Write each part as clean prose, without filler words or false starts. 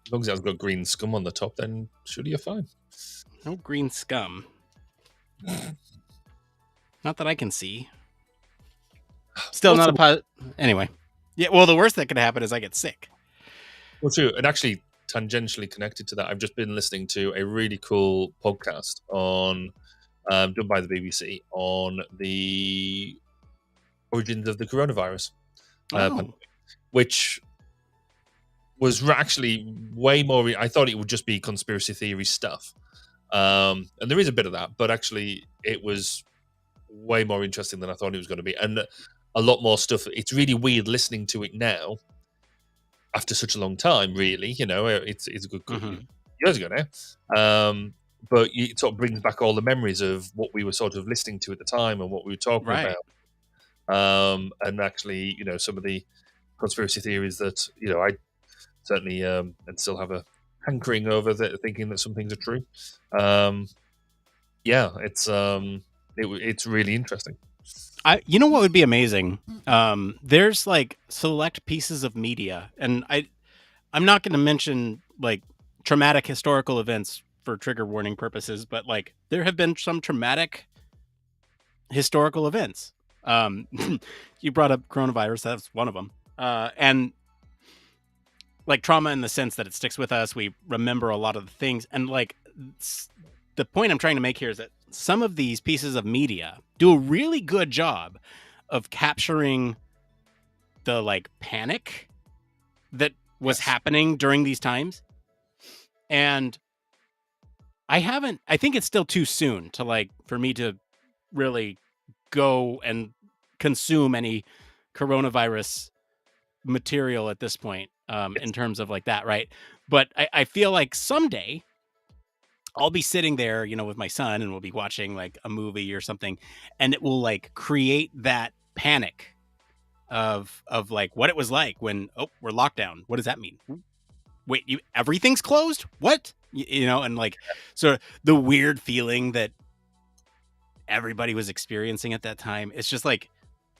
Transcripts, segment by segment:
As long as it has got green scum on the top, then surely you're fine. No green scum. Not that I can see. Still What's not a anyway. Yeah, well, the worst that could happen is I get sick. Well, true. And actually, tangentially connected to that, I've just been listening to a really cool podcast on done by the BBC on the origins of the coronavirus, pandemic, which was actually way more. I thought it would just be conspiracy theory stuff, and there is a bit of that, but actually, it was way more interesting than I thought it was going to be, and a lot more stuff. It's really weird listening to it now after such a long time. Really, it's a good years ago now. But it sort of brings back all the memories of what we were sort of listening to at the time and what we were talking about. And actually, some of the conspiracy theories that, I certainly and still have a hankering over that, thinking that some things are true. Yeah, it's really interesting. You know what would be amazing? There's like select pieces of media, and I'm not going to mention like traumatic historical events for trigger warning purposes, but like there have been some traumatic historical events. You brought up coronavirus, that's one of them. And like trauma in the sense that it sticks with us. We remember a lot of the things. And like the point I'm trying to make here is that some of these pieces of media do a really good job of capturing the like panic that was happening during these times. And I think it's still too soon to like, for me to really go and consume any coronavirus material at this point, in terms of like that. Right. But I feel like someday I'll be sitting there, with my son, and we'll be watching like a movie or something, and it will like create that panic of like what it was like when, we're locked down. What does that mean? Wait, everything's closed? What? And like sort of the weird feeling that everybody was experiencing at that time. It's just like,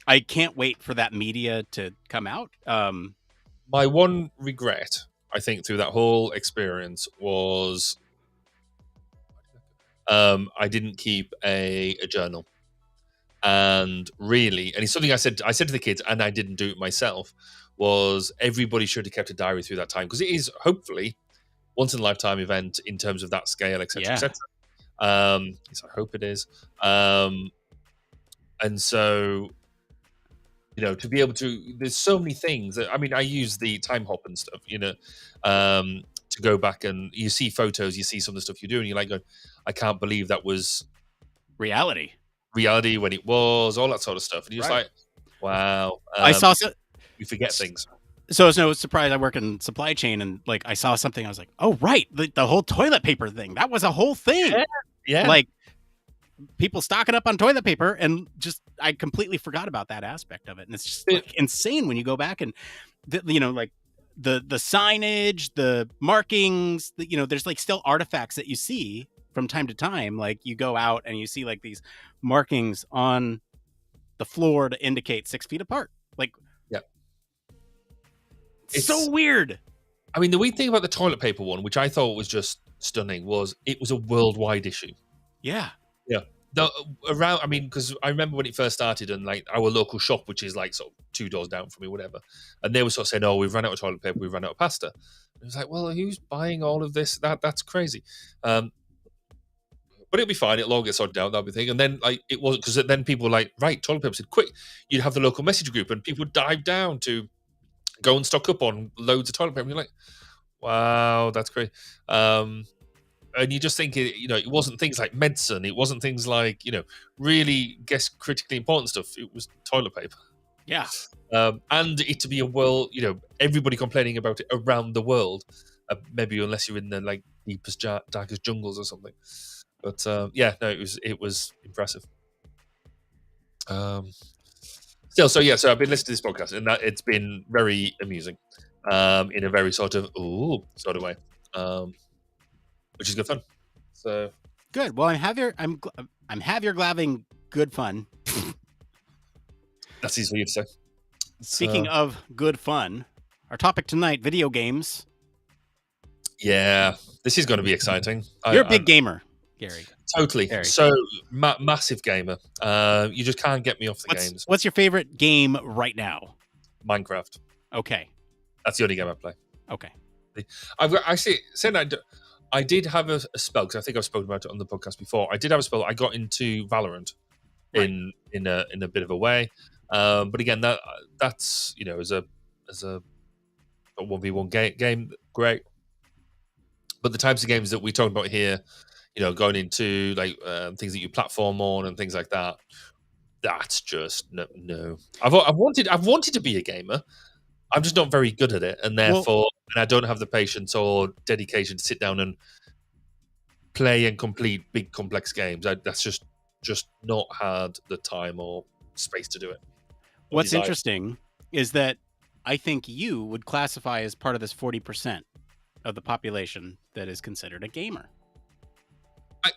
I can't wait for that media to come out. My one regret, I think, through that whole experience was I didn't keep a journal. And really, and it's something I said to the kids, and I didn't do it myself, was everybody should have kept a diary through that time, because it is hopefully once in a lifetime event in terms of that scale, etc., etc. Yes, I hope it is. And so, to be able to, there's so many things that, I use the time hop and stuff, to go back, and you see photos, you see some of the stuff you're doing, you're like, I can't believe that was reality when it was, all that sort of stuff. And you're just like, wow. I saw you forget things. So it's no surprise I work in supply chain, and like I saw something, I was like, oh right, the whole toilet paper thing, that was a whole thing. Yeah. Like people stocking up on toilet paper, and just I completely forgot about that aspect of it. And it's just like insane when you go back and like the signage, the markings, there's like still artifacts that you see from time to time. Like you go out and you see like these markings on the floor to indicate 6 feet apart. Like, yeah, it's so weird. The weird thing about the toilet paper one, which I thought was just stunning, was it was a worldwide issue. Yeah. Because I remember when it first started, and like our local shop, which is like sort of 2 doors down from me, whatever, and they were sort of saying, "Oh, we've run out of toilet paper, we've run out of pasta." And it was like, well, who's buying all of this? That's crazy. But it'll be fine. It'll all get sorted out. That'll be the thing. And then like it wasn't, because then people were like, right, toilet paper. Said, quick, you'd have the local message group, and people would dive down to go and stock up on loads of toilet paper. And you're like, wow, that's great. And you just think, it wasn't things like medicine. It wasn't things like, really critically important stuff. It was toilet paper. Yeah. And it to be a world, everybody complaining about it around the world. Maybe unless you're in the like deepest, darkest jungles or something. But it was impressive. So I've been listening to this podcast, and that it's been very amusing, in a very sort of way, which is good fun. So good. Well, I'm having good fun. That's easy for you to say. Speaking of good fun, our topic tonight: video games. Yeah, this is going to be exciting. You're a big gamer, Gary. Totally. So massive gamer. You just can't get me off the games. What's your favorite game right now? Minecraft. Okay. That's the only game I play. Okay. I've got, actually saying I did have a spell, because I think I've spoken about it on the podcast before. I did have a spell. I got into Valorant in a bit of a way, but again, that's as a 1v1 game, great. But the types of games that we talk about here, going into like things that you platform on and things like that, that's just no. I've wanted to be a gamer. I'm just not very good at it, and therefore, and I don't have the patience or dedication to sit down and play and complete big complex games. That's just not had the time or space to do it. What's interesting is that I think you would classify as part of this 40% of the population that is considered a gamer.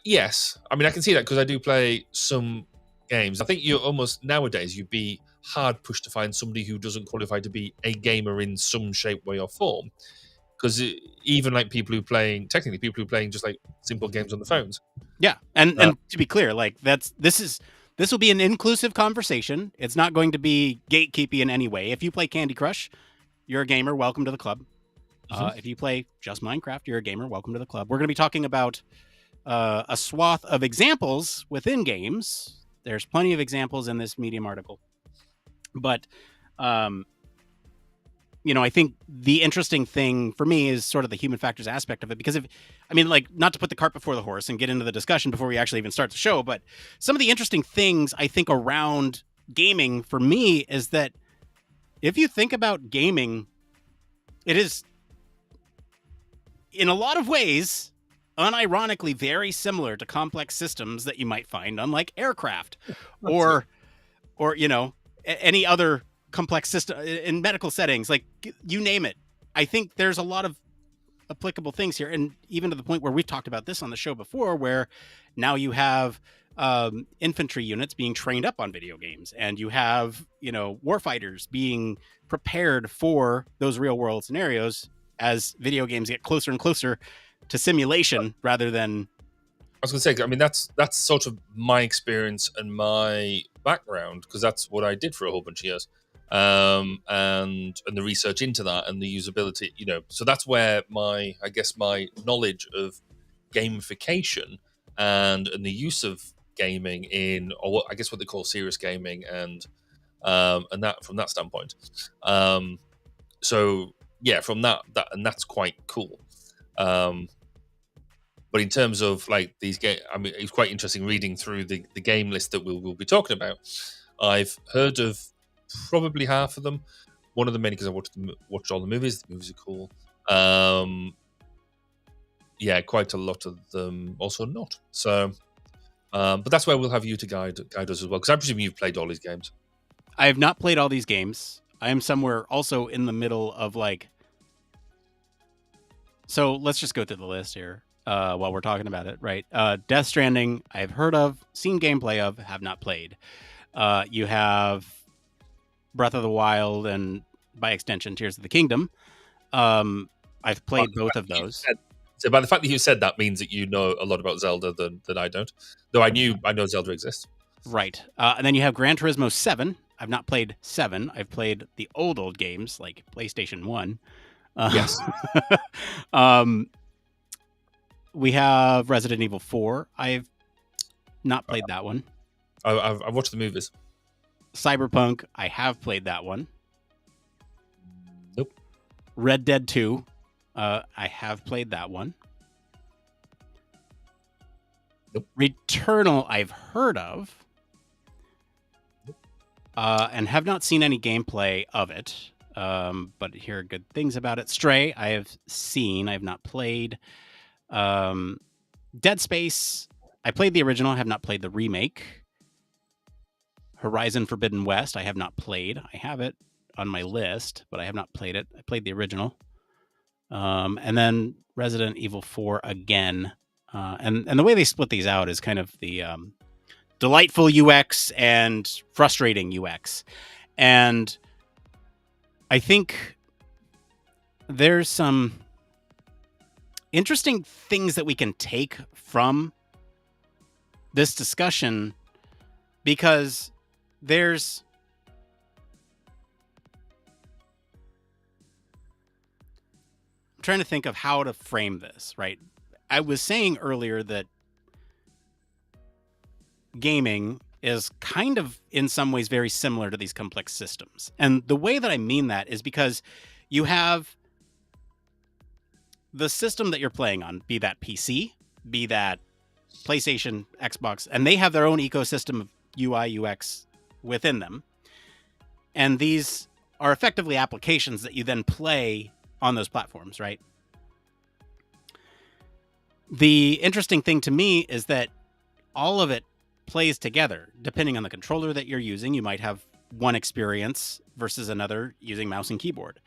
Yes, I mean I can see that, because I do play some games. I think you're almost nowadays you'd be hard pushed to find somebody who doesn't qualify to be a gamer in some shape, way, or form. Because even like people who playing just like simple games on the phones. Yeah, and to be clear, like this will be an inclusive conversation. It's not going to be gatekeepy in any way. If you play Candy Crush, you're a gamer. Welcome to the club. If you play just Minecraft, you're a gamer. Welcome to the club. We're going to be talking about a swath of examples within games. There's plenty of examples in this Medium article, but I think the interesting thing for me is sort of the human factors aspect of it, because not to put the cart before the horse and get into the discussion before we actually even start the show, but some of the interesting things I think around gaming for me is that if you think about gaming, it is in a lot of ways unironically very similar to complex systems that you might find on like aircraft or any other complex system in medical settings, like you name it. I think there's a lot of applicable things here, and even to the point where we've talked about this on the show before, where now you have infantry units being trained up on video games, and you have warfighters being prepared for those real world scenarios as video games get closer and closer to simulation rather than. I was going to say, I mean, that's sort of my experience and my background, because that's what I did for a whole bunch of years. And the research into that and the usability, so that's where my knowledge of gamification and the use of gaming in, or what they call serious gaming, and that from that standpoint. So yeah, from that and that's quite cool. But in terms of like these games, I mean, it's quite interesting reading through the game list that we'll be talking about. I've heard of probably half of them. One of them mainly because I watched all the movies. The movies are cool. Yeah, quite a lot of them also not. So, but that's where we'll have you to guide us as well, because I presume you've played all these games. I have not played all these games. I am somewhere also in the middle of like. So let's just go through the list here while we're talking about it, right? Death Stranding, I've heard of, seen gameplay of, have not played. You have Breath of the Wild and, by extension, Tears of the Kingdom. I've played both of those. So by the fact that you said that means that you know a lot about Zelda than I don't. Though I know Zelda exists. Right. And then you have Gran Turismo 7. I've not played 7. I've played the old games, like PlayStation 1. Yes. We have Resident Evil 4. I've not played that one. I've watched the movies. Cyberpunk, I have played that one. Nope. Red Dead 2, I have played that one. Nope. Returnal, I've heard of. Nope. And have not seen any gameplay of it, but hear good things about it. Stray, I have seen, I have not played. Dead Space, I played the original, I have not played the remake. Horizon Forbidden West, I have not played. I have it on my list, but I have not played it. I played the original. And then Resident Evil 4 again. And the way they split these out is kind of the delightful UX and frustrating UX. And I think there's some interesting things that we can take from this discussion, because there's I'm trying to think of how to frame this, right? I was saying earlier that gaming is kind of in some ways very similar to these complex systems. And the way that I mean that is because you have the system that you're playing on, be that PC, be that PlayStation, Xbox, and they have their own ecosystem of UI, UX within them. And these are effectively applications that you then play on those platforms, right? The interesting thing to me is that all of it plays together. Depending on the controller that you're using, you might have one experience versus another using mouse and keyboard.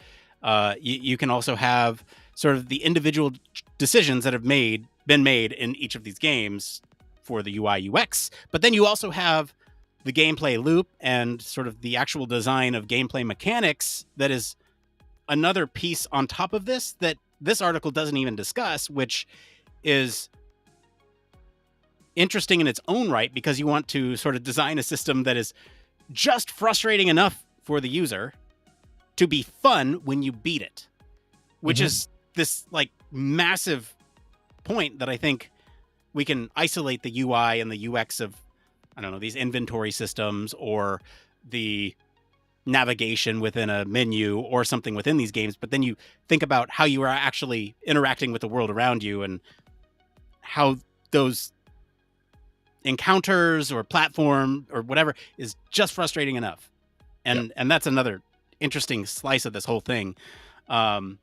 You can also have sort of the individual decisions that have been made in each of these games for the UI UX, but then you also have the gameplay loop and sort of the actual design of gameplay mechanics that is another piece on top of this that this article doesn't even discuss, which is interesting in its own right, because you want to sort of design a system that is just frustrating enough for the user to be fun when you beat it, which is this like massive point that I think we can isolate the UI and the UX of, I don't know, these inventory systems or the navigation within a menu or something within these games. But then you think about how you are actually interacting with the world around you and how those encounters or platform or whatever is just frustrating enough. And that's another interesting slice of this whole thing. It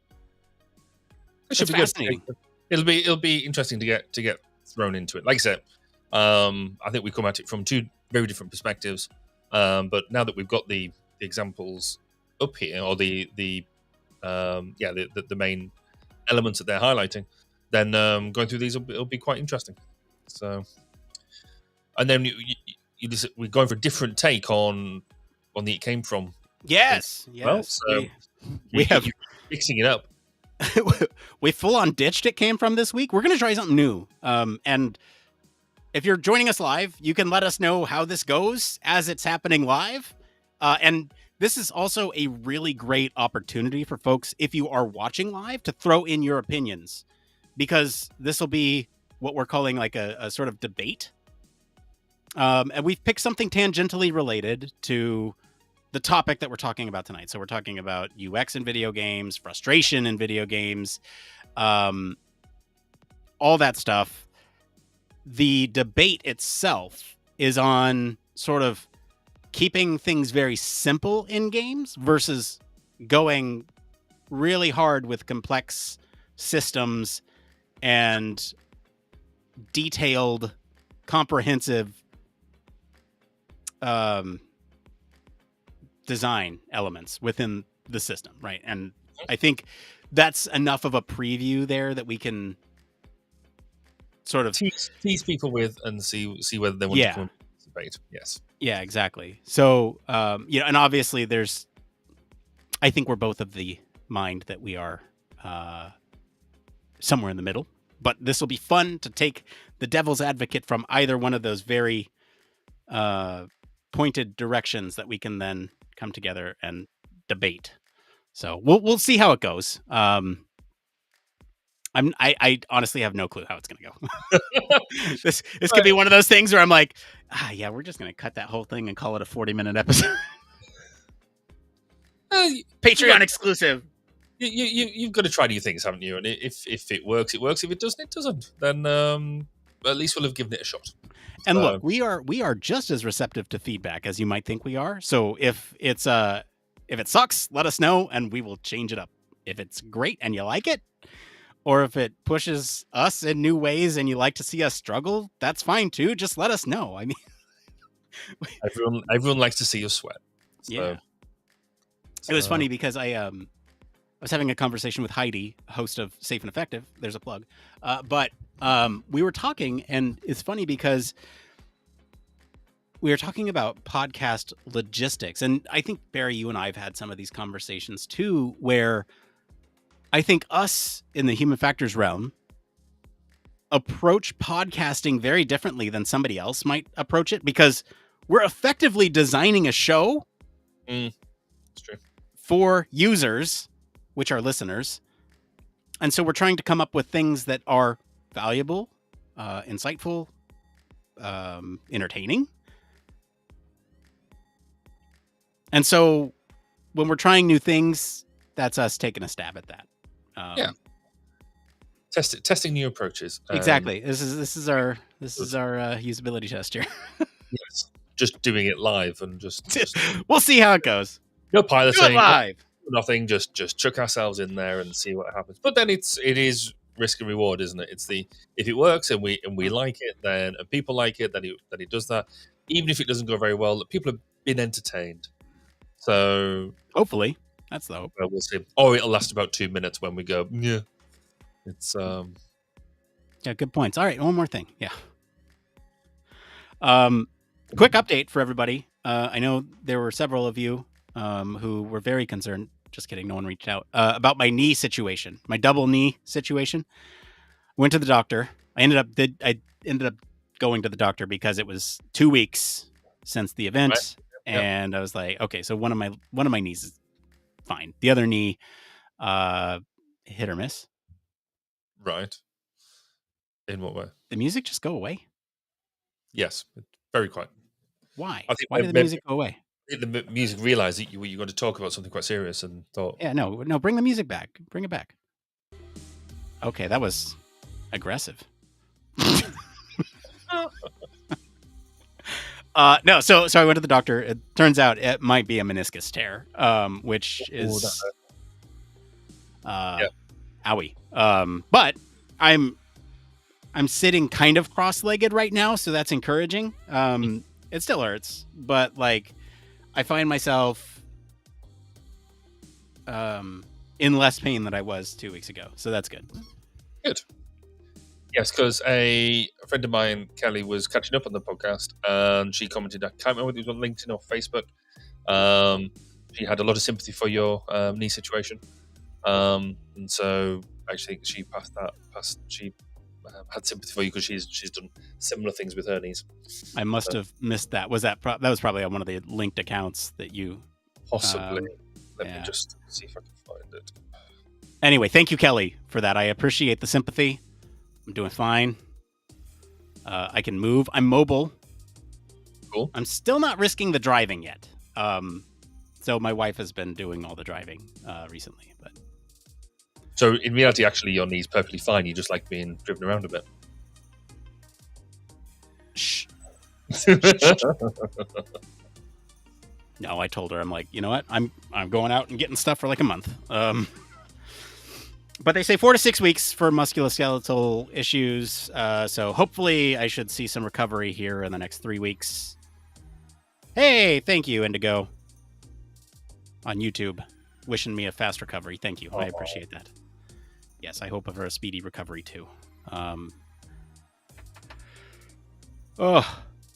should be fascinating. Good. It'll be interesting to get thrown into it. Like I said, I think we come at it from two very different perspectives. But now that we've got the examples up here, or the main elements that they're highlighting, then going through these will be quite interesting. So, and then we're going for a different take on the It Came From. Yes. Well, so we have mixing it up. We full on ditched It Came From this week. We're going to try something new. And if you're joining us live, you can let us know how this goes as it's happening live. And this is also a really great opportunity for folks, if you are watching live, to throw in your opinions, because this will be what we're calling like a sort of debate. And we've picked something tangentially related to the topic that we're talking about tonight. So we're talking about UX in video games, frustration in video games, all that stuff. The debate itself is on sort of keeping things very simple in games versus going really hard with complex systems and detailed, comprehensive design elements within the system, right? And I think that's enough of a preview there that we can sort of tease people with and see whether they want to participate. Yes. Yeah, exactly. So, and obviously I think we're both of the mind that we are somewhere in the middle, but this will be fun to take the devil's advocate from either one of those very pointed directions that we can then come together and debate. So we'll see how it goes. I honestly have no clue how it's going to go. This could be one of those things where I'm like, we're just going to cut that whole thing and call it a 40-minute episode. Patreon exclusive. You've got to try new things, haven't you? And if it works, it works. If it doesn't, it doesn't. Then at least we'll have given it a shot. And look, we are just as receptive to feedback as you might think we are. So if it sucks, let us know and we will change it up. If it's great and you like it, or if it pushes us in new ways and you like to see us struggle, that's fine too. Just let us know. I mean, everyone likes to see us sweat. So. Yeah. It was funny because I was having a conversation with Heidi, host of Safe and Effective. There's a plug. But we were talking, and it's funny because we were talking about podcast logistics. And I think, Barry, you and I have had some of these conversations too, where I think us in the human factors realm approach podcasting very differently than somebody else might approach it, because we're effectively designing a show That's true. for users, which are listeners. And so we're trying to come up with things that are valuable, insightful, entertaining. And so when we're trying new things, that's us taking a stab at that. Yeah. Testing new approaches. Exactly. This is our usability test here. Yes. Just doing it live and just we'll see how it goes. no piloting, Do it live. nothing. Just chuck ourselves in there and see what happens. But then it is risk and reward, isn't it? It's if it works and we like it, then and people like it, then it does that. Even if it doesn't go very well, people have been entertained. So hopefully, that's the hope. We'll see. Or it'll last about 2 minutes when we go. Yeah, it's yeah, good points. All right, one more thing. Yeah. Quick update for everybody. I know there were several of you who were very concerned. Just kidding. No one reached out about my knee situation, my double knee situation. Went to the doctor. I ended up going to the doctor because it was 2 weeks since the event, right. And I was like, okay, so one of my knees is fine. The other knee, hit or miss. Right. In what way? The music just go away? Yes, very quiet. Why? Why did the music go away? The music realized that you were going to talk about something quite serious and thought... Yeah, no, bring the music back. Bring it back. Okay, that was aggressive. No, so I went to the doctor. It turns out it might be a meniscus tear, which is... owie. But I'm sitting kind of cross-legged right now, so that's encouraging. It still hurts, but like I find myself in less pain than I was 2 weeks ago, so that's good. Good. Yes, because a friend of mine, Kelly, was catching up on the podcast, and she commented, I can't remember whether it was on LinkedIn or Facebook. She had a lot of sympathy for your knee situation, and so I think she she had sympathy for you because she's done similar things with her knees. I must have missed that. Was that that was probably on one of the linked accounts that you possibly? Let me just see if I can find it. Anyway, thank you, Kelly, for that. I appreciate the sympathy. I'm doing fine. I can move. I'm mobile. Cool. I'm still not risking the driving yet. So my wife has been doing all the driving recently, but. So in reality, actually, your knee's perfectly fine. You just like being driven around a bit. Shh. No, I told her, I'm like, you know what? I'm going out and getting stuff for like a month. But they say 4 to 6 weeks for musculoskeletal issues. So hopefully I should see some recovery here in the next 3 weeks. Hey, thank you, Indigo. On YouTube, wishing me a fast recovery. Thank you. I appreciate that. Yes, I hope for a speedy recovery too. My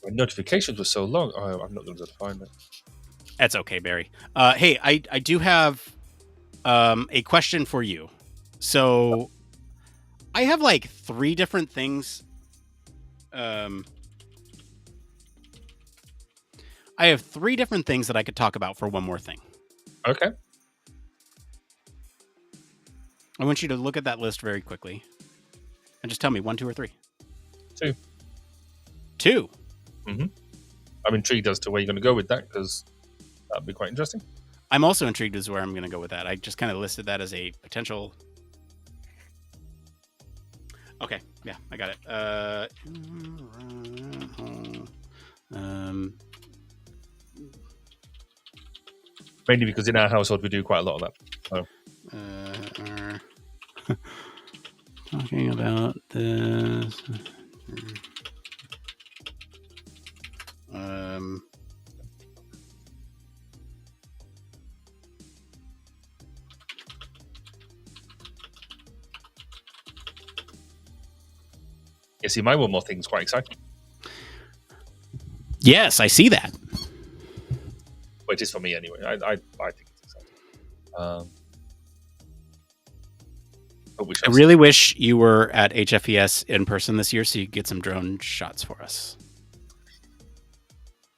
notifications were so long. I'm not going to find it. That's okay, Barry. Hey, I do have a question for you. So I have like 3 different things. I have 3 different things that I could talk about for one more thing. Okay. I want you to look at that list very quickly and just tell me 1, 2, or 3. 2. 2? Mm-hmm. I'm intrigued as to where you're going to go with that because that'd be quite interesting. I'm also intrigued as to where I'm going to go with that. I just kind of listed that as a potential. Okay, yeah, I got it. Mainly because in our household we do quite a lot of that. So. Talking about this. Yeah, see, my one more thing is quite exciting. Yes, I see that. Well, it is for me anyway. I think it's exciting. But we I shall really wish you were at HFES in person this year so you could get some drone shots for us.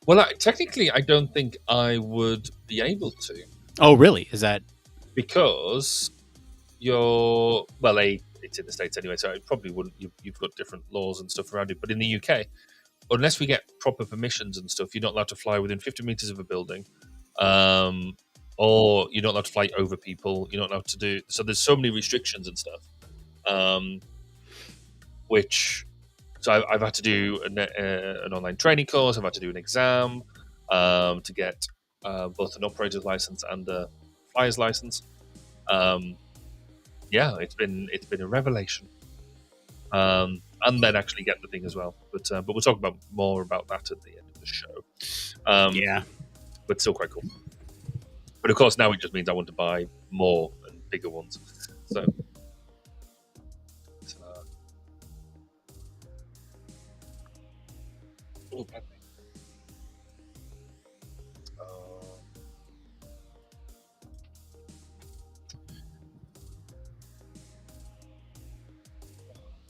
Well, technically, I don't think I would be able to. Oh, really? Is that because it's in the States anyway, so it probably wouldn't. You've got different laws and stuff around it. But in the UK, unless we get proper permissions and stuff, you're not allowed to fly within 50 meters of a building, or you're not allowed to fly over people. You're not allowed to do. So there's so many restrictions and stuff, So I've had to do an online training course. I've had to do an exam to get both an operator's license and a flyer's license. It's been a revelation. And then actually get the thing as well. But we'll talk more about that at the end of the show. But still quite cool. But of course, now it just means I want to buy more and bigger ones. So.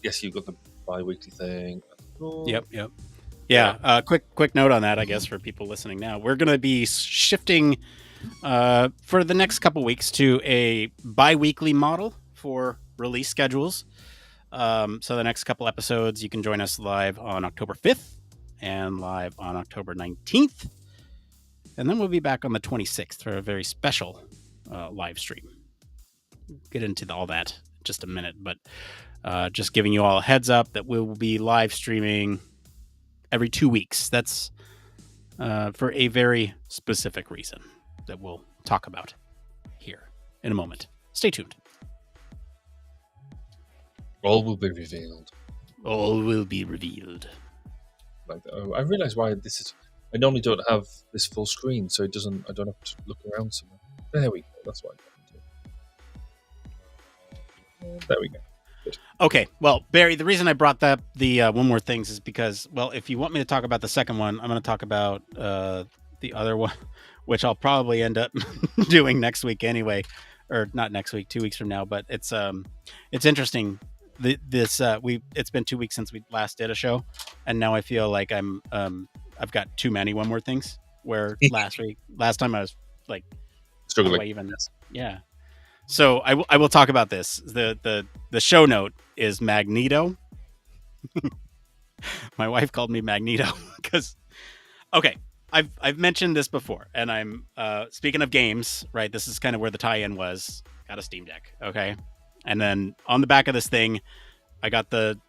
Yes, you've got the bi-weekly thing. Yep. Yeah. Quick note on that, I guess, for people listening now. We're going to be shifting for the next couple weeks to a bi-weekly model for release schedules. So the next couple episodes, you can join us live on October 5th and live on October 19th. And then we'll be back on the 26th for a very special live stream. Get into all that in just a minute, but just giving you all a heads up that we will be live streaming every 2 weeks. That's for a very specific reason that we'll talk about here in a moment. Stay tuned. All will be revealed. All will be revealed. I realize why this is. I normally don't have this full screen, so I don't have to look around somewhere. There we go. That's why. There we go. Good. Okay. Well, Barry, the reason I brought that the one more things is because, well, if you want me to talk about the second one, I'm going to talk about the other one, which I'll probably end up doing next week anyway, or not next week, 2 weeks from now. But it's interesting. It's been 2 weeks since we last did a show, and now I feel like I've got too many one more things. Where last time I was like struggling. Yeah. So I will talk about this. The show note is Magneto. My wife called me Magneto because, okay, I've mentioned this before, and I'm speaking of games, right? This is kind of where the tie-in was. Got a Steam Deck, okay, and then on the back of this thing, I got the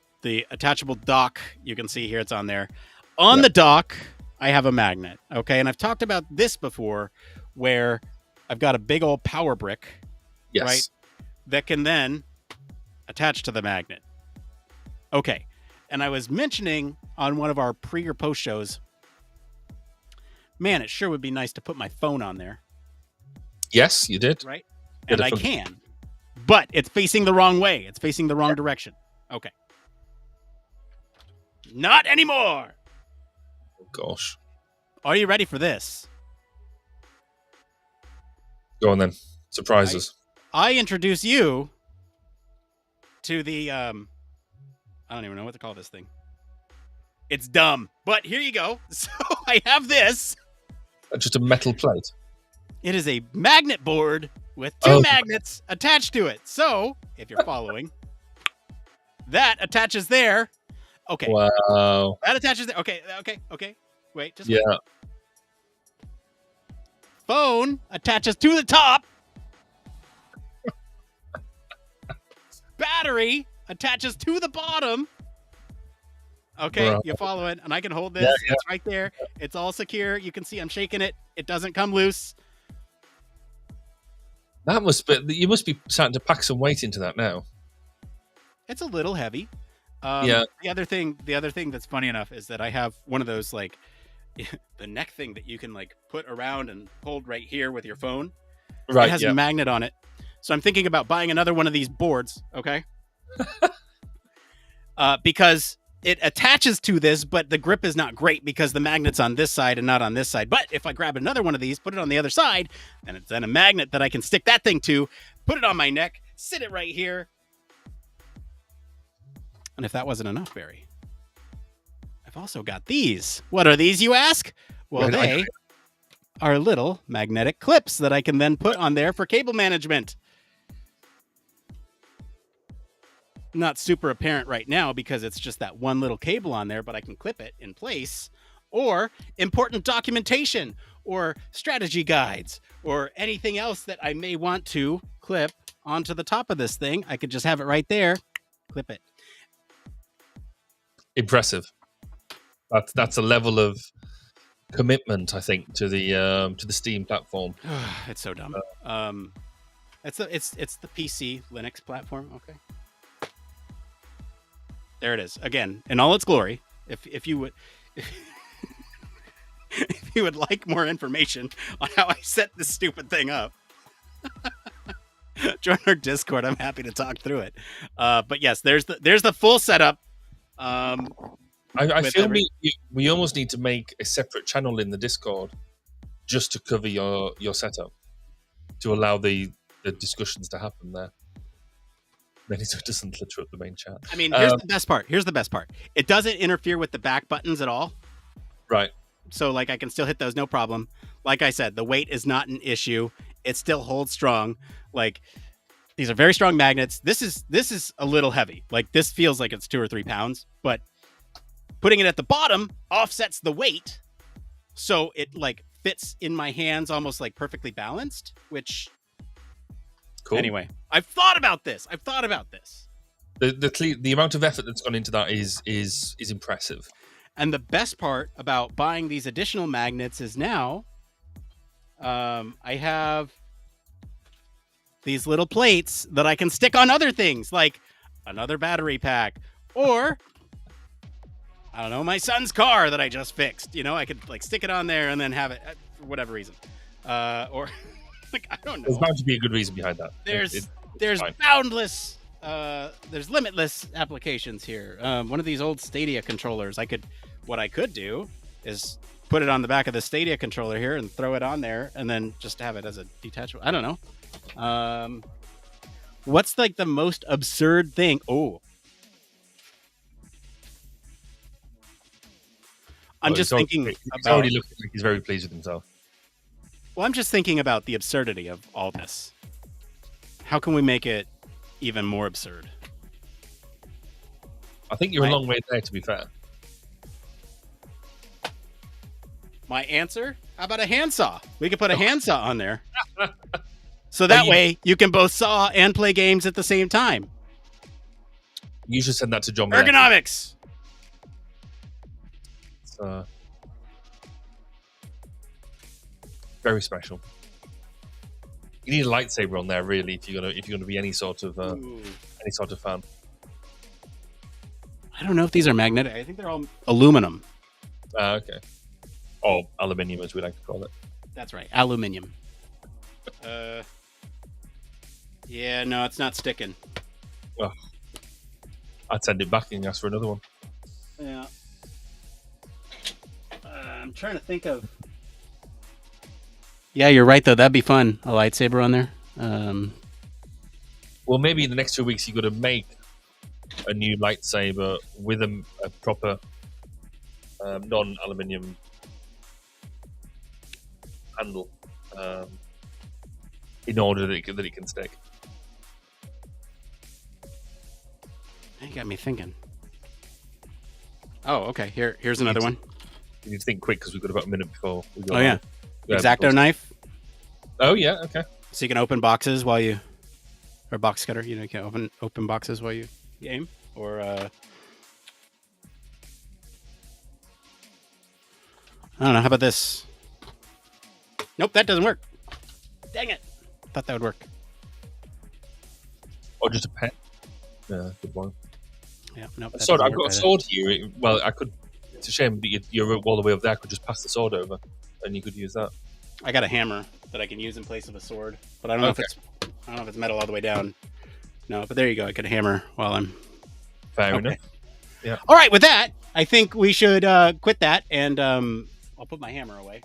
attachable dock. You can see here it's on there. On the dock, I have a magnet, okay, and I've talked about this before, where I've got a big old power brick. Yes. Right? That can then attach to the magnet. Okay. And I was mentioning on one of our pre or post shows, man, it sure would be nice to put my phone on there. Yes, you did. Right? And I can. But it's facing the wrong way. It's facing the wrong direction. Okay. Not anymore. Oh, gosh. Are you ready for this? Go on then. Surprises. I introduce you to the I don't even know what to call this thing. It's dumb, but here you go. So I have this. Just a metal plate. It is a magnet board with two magnets attached to it. So if you're following, that attaches there. Okay. Wow. That attaches there. Okay. Wait, just wait. Phone attaches to the top. Battery attaches to the bottom. Okay, Bro. you follow it, and I can hold this. Yeah. It's right there. It's all secure. You can see I'm shaking it. It doesn't come loose. You must be starting to pack some weight into that now. It's a little heavy. The other thing that's funny enough is that I have one of those like the neck thing that you can like put around and hold right here with your phone. Right. It has a magnet on it. So I'm thinking about buying another one of these boards, okay? Because it attaches to this, but the grip is not great because the magnet's on this side and not on this side. But if I grab another one of these, put it on the other side, and it's then a magnet that I can stick that thing to, put it on my neck, sit it right here, And if that wasn't enough, Barry, I've also got these. What are these, you ask? Well, they are little magnetic clips that I can then put on there for cable management. Not super apparent right now because it's just that one little cable on there, but I can clip it in place. Or important documentation or strategy guides or anything else that I may want to clip onto the top of this thing. I could just have it right there, clip it. Impressive. That's a level of commitment, I think, to the Steam platform. It's so dumb. It's the PC Linux platform. Okay, there it is again in all its glory. If you would. If you would like more information on how I set this stupid thing up, join our Discord. I'm happy to talk through it. But yes, there's the full setup. I feel we almost need to make a separate channel in the Discord just to cover your setup, to allow the discussions to happen there. Then it doesn't litter up the main chat. I mean, here's the best part. It doesn't interfere with the back buttons at all. Right. So, like, I can still hit those, no problem. Like I said, the weight is not an issue. It still holds strong. Like, these are very strong magnets. This is a little heavy. Like, this feels like it's 2 or 3 pounds, but putting it at the bottom offsets the weight, so it like fits in my hands, almost like perfectly balanced. Which, cool. Anyway, I've thought about this. The amount of effort that's gone into that is impressive. And the best part about buying these additional magnets is now I have these little plates that I can stick on other things, like another battery pack, or I don't know, my son's car that I just fixed. You know, I could like stick it on there and then have it for whatever reason. Or like, I don't know. There's bound to be a good reason behind that. There's boundless, there's limitless applications here. One of these old Stadia controllers, what I could do is put it on the back of the Stadia controller here and throw it on there and then just have it as a detachable. I don't know. What's like the most absurd thing? Oh, I'm just thinking he's already looking like he's very pleased with himself. Well, I'm just thinking about the absurdity of all this. How can we make it even more absurd? I think you're a long way there, to be fair. My answer? How about a handsaw? We could put a handsaw on there. So that way you can both saw and play games at the same time. You should send that to John. Ergonomics! It's very special. You need a lightsaber on there, really, if you're gonna be any sort of fan. I don't know if these are magnetic. I think they're all aluminum. Okay. Or aluminium, as we like to call it. That's right, aluminium. Yeah, no, it's not sticking. Oh, I'd send it back and ask for another one. Yeah. I'm trying to think of... Yeah, you're right, though. That'd be fun. A lightsaber on there. Well, maybe in the next 2 weeks, you've got to make a new lightsaber with a proper non-aluminium handle in order that it can stick. You got me thinking. Oh, okay. Here's another one. You need to think quick because we've got about a minute before. Oh, yeah. X-Acto knife. Oh, yeah. Okay. So you can open boxes while you... Or box cutter. You know, you can open boxes while you game. Or... I don't know. How about this? Nope, that doesn't work. Dang it. Thought that would work. Or just a pen. Yeah, good one. Yeah, nope. Sword. I've got a sword here. Well, I could... It's a shame that you're all the way up there. I could just pass the sword over and you could use that. I got a hammer that I can use in place of a sword, but I don't know if it's metal all the way down. No, but there you go. I could hammer while I'm... Fair enough. Yeah. All right, with that, I think we should quit that, and I'll put my hammer away.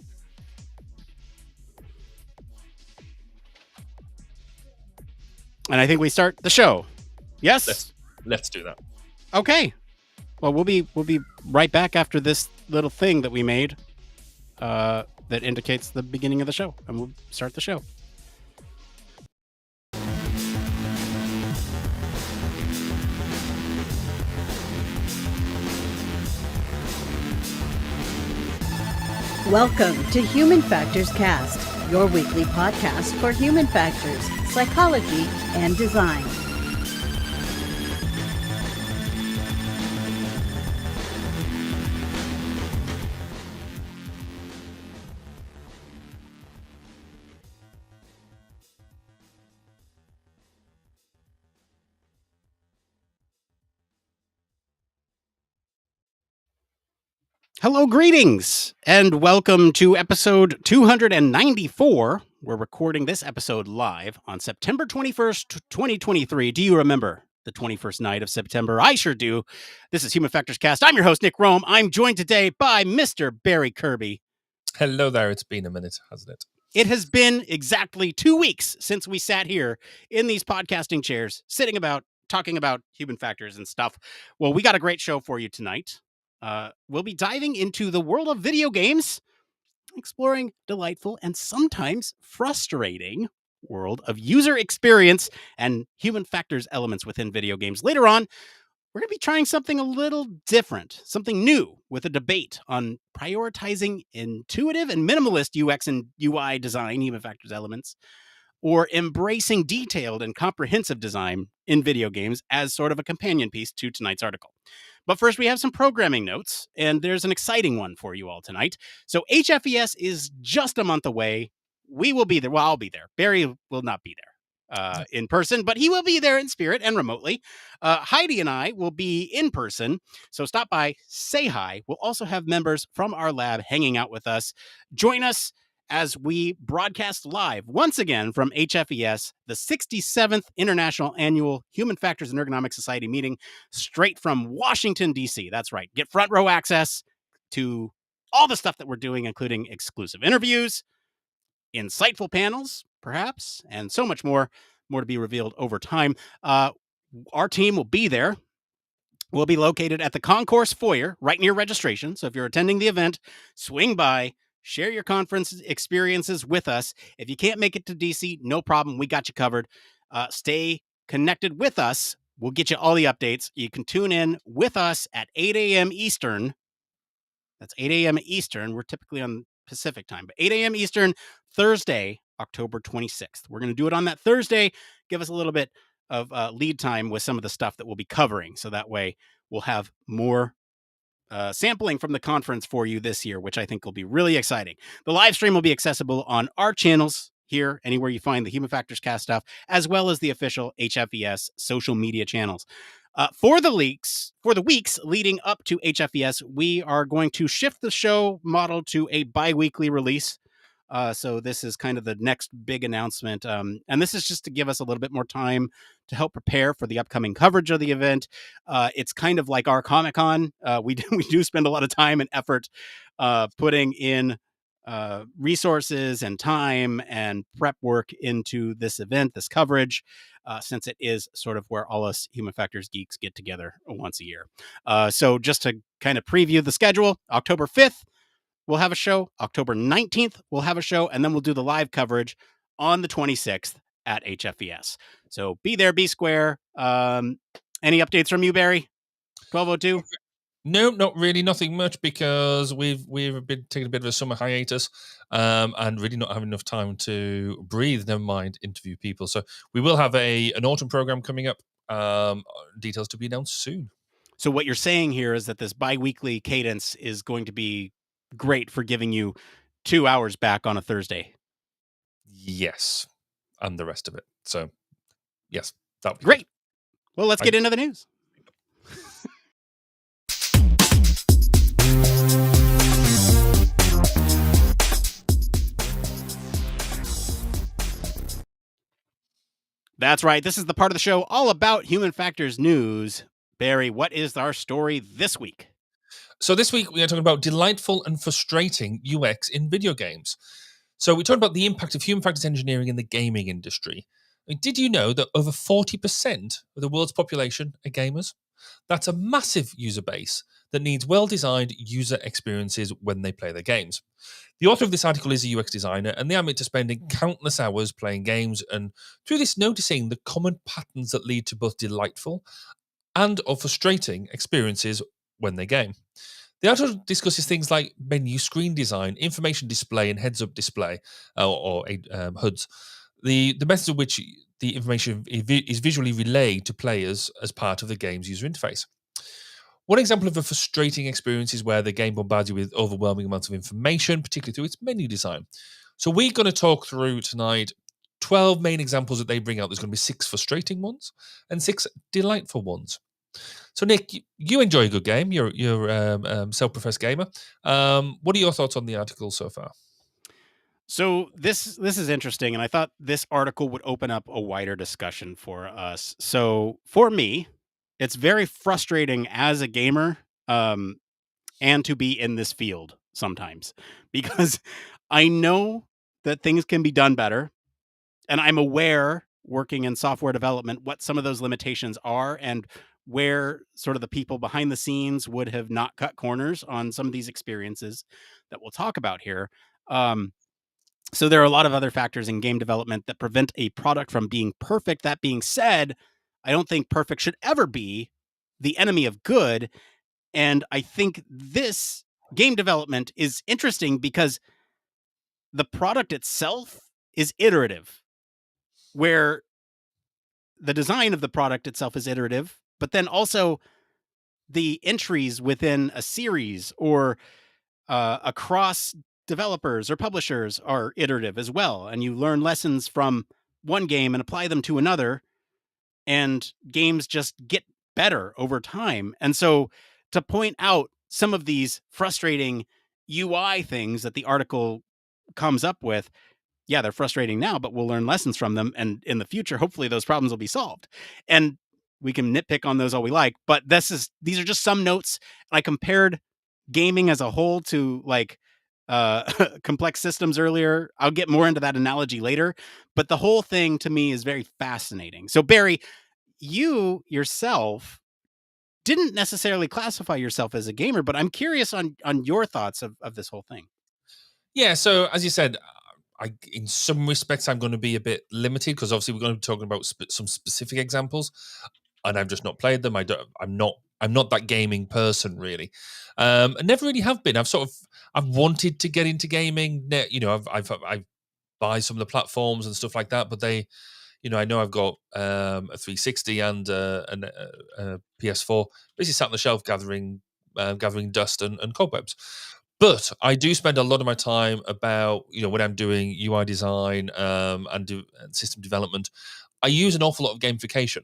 And I think we start the show. Yes? Let's do that. Okay. Well, we'll be right back after this little thing that we made that indicates the beginning of the show, and we'll start the show. Welcome to Human Factors Cast, your weekly podcast for human factors, psychology, and design. Hello, greetings, and welcome to episode 294. We're recording this episode live on September 21st, 2023. Do you remember the 21st night of September? I sure do. This is Human Factors Cast. I'm your host, Nick Roome. I'm joined today by Mr. Barry Kirby. Hello there. It's been a minute, hasn't it? It has been exactly 2 weeks since we sat here in these podcasting chairs, talking about human factors and stuff. Well, we got a great show for you tonight. We'll be diving into the world of video games, exploring delightful and sometimes frustrating world of user experience and human factors elements within video games. Later on, we're going to be trying something a little different, something new, with a debate on prioritizing intuitive and minimalist UX and UI design, human factors elements, or embracing detailed and comprehensive design in video games as sort of a companion piece to tonight's article. But first, we have some programming notes, and there's an exciting one for you all tonight. So HFES is just a month away. We will be there. Well, I'll be there. Barry will not be there in person, but he will be there in spirit and remotely. Heidi and I will be in person. So stop by, say hi. We'll also have members from our lab hanging out with us. Join us as we broadcast live once again from HFES, the 67th International Annual Human Factors and Ergonomics Society meeting, straight from Washington, D.C. That's right. Get front row access to all the stuff that we're doing, including exclusive interviews, insightful panels, perhaps, and so much more. More to be revealed over time. Our team will be there. We'll be located at the concourse foyer right near registration. So if you're attending the event, swing by. Share your conference experiences with us. If you can't make it to DC, no problem. We got you covered. Stay connected with us. We'll get you all the updates. You can tune in with us at 8 a.m. Eastern. That's 8 a.m. Eastern. We're typically on Pacific time, but 8 a.m. Eastern, Thursday, October 26th. We're going to do it on that Thursday. Give us a little bit of lead time with some of the stuff that we'll be covering. So that way we'll have more sampling from the conference for you this year, which I think will be really exciting. The live stream will be accessible on our channels here, anywhere you find the Human Factors Cast stuff, as well as the official HFES social media channels. For the weeks leading up to HFES, we are going to shift the show model to a bi-weekly release. So this is kind of the next big announcement. And this is just to give us a little bit more time to help prepare for the upcoming coverage of the event. It's kind of like our Comic-Con. We do spend a lot of time and effort putting in resources and time and prep work into this event, this coverage, since it is sort of where all us human factors geeks get together once a year. So just to kind of preview the schedule, October 5th, we'll have a show. October 19th, we'll have a show, and then we'll do the live coverage on the 26th at HFES. So be there, be square. Any updates from you, Barry? 1202? No, not really. Nothing much, because we've been taking a bit of a summer hiatus and really not having enough time to breathe, never mind interview people. So we will have an autumn program coming up. Details to be announced soon. So what you're saying here is that this bi-weekly cadence is going to be great for giving you 2 hours back on a Thursday. Yes, and the rest of it. So, yes, that would be great. Good. Well, let's get into the news. That's right. This is the part of the show all about human factors news. Barry, what is our story this week? So this week we are talking about delightful and frustrating UX in video games. So we talked about the impact of human factors engineering in the gaming industry. I mean, did you know that over 40% of the world's population are gamers? That's a massive user base that needs well-designed user experiences when they play their games. The author of this article is a UX designer, and they admit to spending countless hours playing games, and through this noticing the common patterns that lead to both delightful and or frustrating experiences when they game. The article discusses things like menu screen design, information display, and heads-up display, or HUDs. The methods in which the information is visually relayed to players as part of the game's user interface. One example of a frustrating experience is where the game bombards you with overwhelming amounts of information, particularly through its menu design. So we're going to talk through tonight 12 main examples that they bring out. There's going to be 6 frustrating ones and 6 delightful ones. So Nick, you enjoy a good game. You're self-professed gamer. What are your thoughts on the article so far? So this is interesting, and I thought this article would open up a wider discussion for us. So for me, it's very frustrating as a gamer, and to be in this field sometimes, because I know that things can be done better, and I'm aware, working in software development, what some of those limitations are, and where sort of the people behind the scenes would have not cut corners on some of these experiences that we'll talk about here. So there are a lot of other factors in game development that prevent a product from being perfect. That being said, I don't think perfect should ever be the enemy of good. And I think this game development is interesting because the product itself is iterative, where the design of the product itself is iterative, but then also the entries within a series or across developers or publishers are iterative as well. And you learn lessons from one game and apply them to another, and games just get better over time. And so to point out some of these frustrating UI things that the article comes up with, yeah, they're frustrating now, but we'll learn lessons from them. And in the future, hopefully those problems will be solved. And we can nitpick on those all we like, but these are just some notes. I compared gaming as a whole to like complex systems earlier. I'll get more into that analogy later, but the whole thing to me is very fascinating. So Barry, you yourself didn't necessarily classify yourself as a gamer, but I'm curious on your thoughts of this whole thing. Yeah, so as you said, in some respects, I'm going to be a bit limited because obviously we're going to be talking about some specific examples, and I've just not played them. I'm not that gaming person really. I never really have been. I've wanted to get into gaming. You know, I buy some of the platforms and stuff like that, but they, you know, I know I've got a 360 and a PS4, basically sat on the shelf gathering dust and cobwebs. But I do spend a lot of my time about, you know, when I'm doing UI design and system development, I use an awful lot of gamification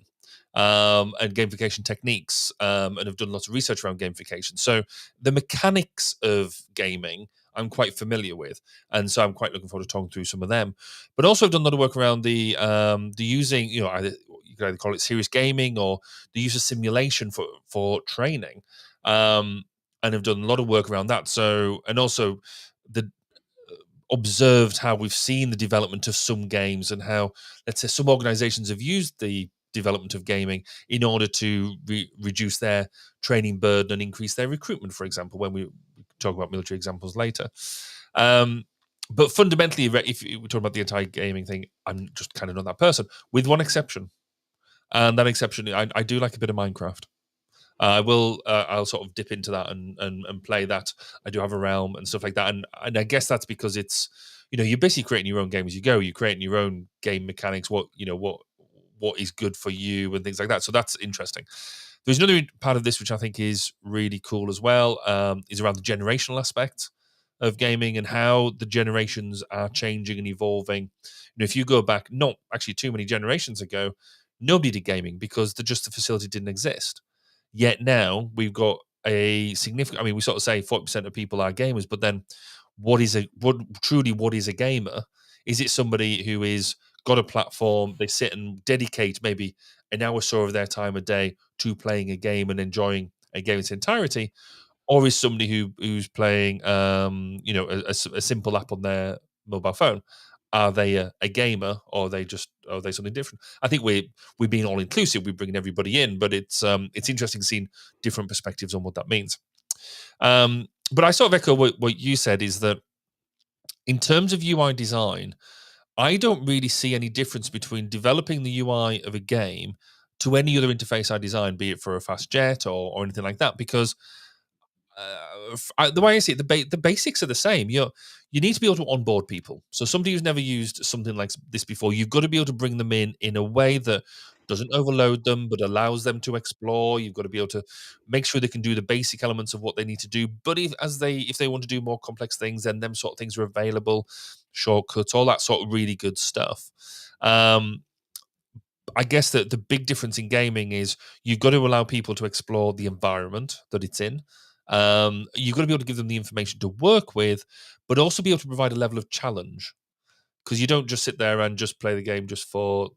and gamification techniques and have done lots of research around gamification. So the mechanics of gaming I'm quite familiar with, and so I'm quite looking forward to talking through some of them. But also, I've done a lot of work around the using, you know, you could either call it serious gaming or the use of simulation for training, and I've done a lot of work around that. So, and also the observed how we've seen the development of some games and how, let's say, some organizations have used the development of gaming in order to reduce their training burden and increase their recruitment, for example, when we talk about military examples later. But fundamentally, if we're talking about the entire gaming thing, I'm just kind of not that person, with one exception. And that exception, I do like a bit of Minecraft. I'll sort of dip into that and play that. I do have a realm and stuff like that, and I guess that's because it's, you know, you're basically creating your own game as you go. You're creating your own game mechanics. What is good for you and things like that. So that's interesting. There's another part of this which I think is really cool as well. Is around the generational aspect of gaming and how the generations are changing and evolving. You know, if you go back, not actually too many generations ago, nobody did gaming because the facility didn't exist. Yet now we've got a significant. I mean, we sort of say 40% of people are gamers, but then what is a gamer? Is it somebody who is got a platform, they sit and dedicate maybe an hour or so of their time a day to playing a game and enjoying a game in its entirety, or is somebody who's playing a simple app on their mobile phone? are they a gamer, or are they something different? I think we're being all inclusive. We're bringing everybody in, but it's interesting seeing different perspectives on what that means. But I sort of echo what you said, is that in terms of UI design, I don't really see any difference between developing the UI of a game to any other interface I design, be it for a fast jet or anything like that, because the way I see it, the basics are the same. You need to be able to onboard people. So somebody who's never used something like this before, you've got to be able to bring them in a way that doesn't overload them, but allows them to explore. You've got to be able to make sure they can do the basic elements of what they need to do. But if they want to do more complex things, then them sort of things are available, shortcuts, all that sort of really good stuff. I guess that the big difference in gaming is you've got to allow people to explore the environment that it's in. You've got to be able to give them the information to work with, but also be able to provide a level of challenge, because you don't just sit there and just play the game just for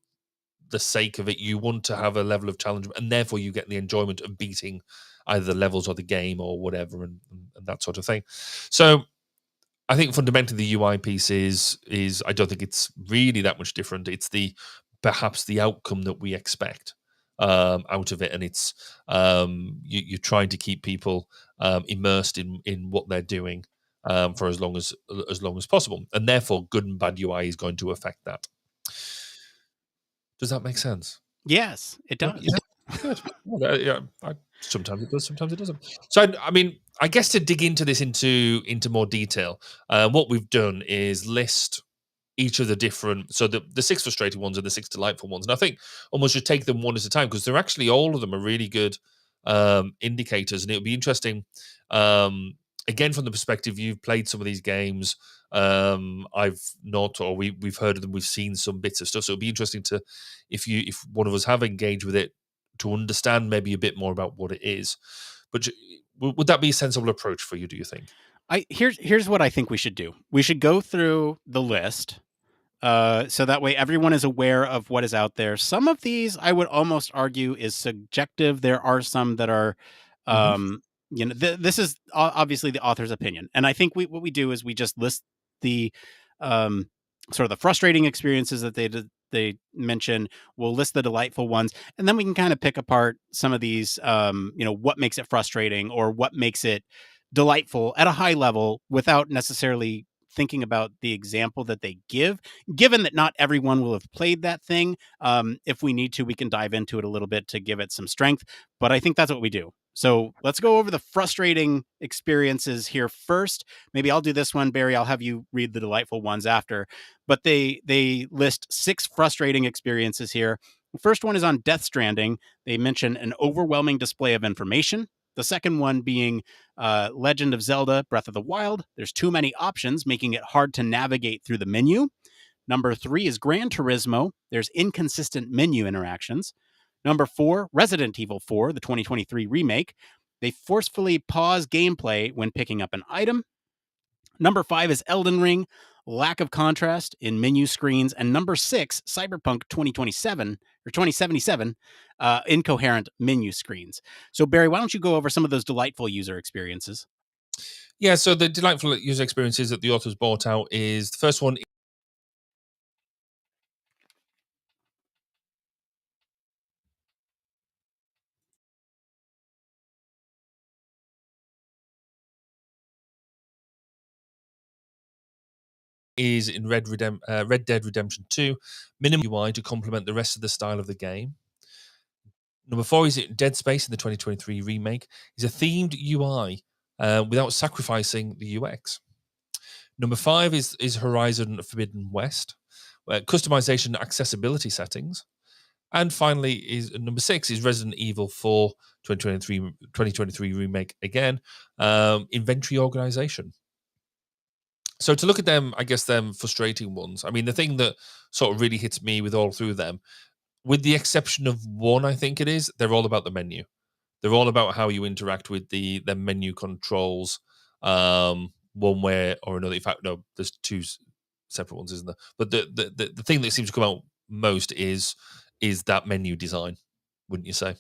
the sake of it. You want to have a level of challenge, and therefore you get the enjoyment of beating either the levels or the game or whatever, and that sort of thing. So I think fundamentally the UI piece is I don't think it's really that much different. It's perhaps the outcome that we expect out of it, and it's you're trying to keep people immersed in what they're doing for as long as possible, and therefore good and bad UI is going to affect that. Does that make sense? Yes, it does. Yeah, good. Well, yeah, sometimes it does, sometimes it doesn't. So, I mean, I guess to dig into this into more detail, what we've done is list each of the different, so the 6 frustrating ones and the 6 delightful ones, and I think almost just take them one at a time, because they're actually, all of them are really good indicators, and it'll be interesting. Again, from the perspective you've played some of these games, I've not, or we've heard of them, we've seen some bits of stuff, so it'll be interesting to, if one of us have engaged with it, to understand maybe a bit more about what it is. But would that be a sensible approach for you, do you think? Here's what I think we should do. We should go through the list, so that way everyone is aware of what is out there. Some of these, I would almost argue, is subjective. There are some that are, this is obviously the author's opinion, and I think what we do is we just list the sort of the frustrating experiences that they mention. We'll list the delightful ones, and then we can kind of pick apart some of these, what makes it frustrating or what makes it delightful at a high level, without necessarily thinking about the example that they give, given that not everyone will have played that thing. If we need to, we can dive into it a little bit to give it some strength, but I think that's what we do. So let's go over the frustrating experiences here first. Maybe I'll do this one, Barry. I'll have you read the delightful ones after. But they list 6 frustrating experiences here. The first one is on Death Stranding. They mention an overwhelming display of information. The second one being Legend of Zelda Breath of the Wild. There's too many options, making it hard to navigate through the menu. Number 3 is Gran Turismo. There's inconsistent menu interactions. Number 4, Resident Evil 4, the 2023 remake. They forcefully pause gameplay when picking up an item. Number 5 is Elden Ring. Lack of contrast in menu screens. And number 6, Cyberpunk 2027 or 2077, incoherent menu screens. So, Barry, why don't you go over some of those delightful user experiences? Yeah, so the delightful user experiences that the authors brought out is, the first one is in Red Dead Redemption 2, minimum UI to complement the rest of the style of the game. Number 4 is Dead Space in the 2023 remake, is a themed UI without sacrificing the UX. Number 5 is Horizon Forbidden West, customization accessibility settings. And finally, is number 6 is Resident Evil 4 2023 remake again, inventory organization. So to look at them, I guess them frustrating ones. I mean, the thing that sort of really hits me with all through them, with the exception of one, I think it is, they're all about the menu. They're all about how you interact with the menu controls, one way or another. In fact, no, there's 2 separate ones, isn't there? But the thing that seems to come out most is that menu design, wouldn't you say?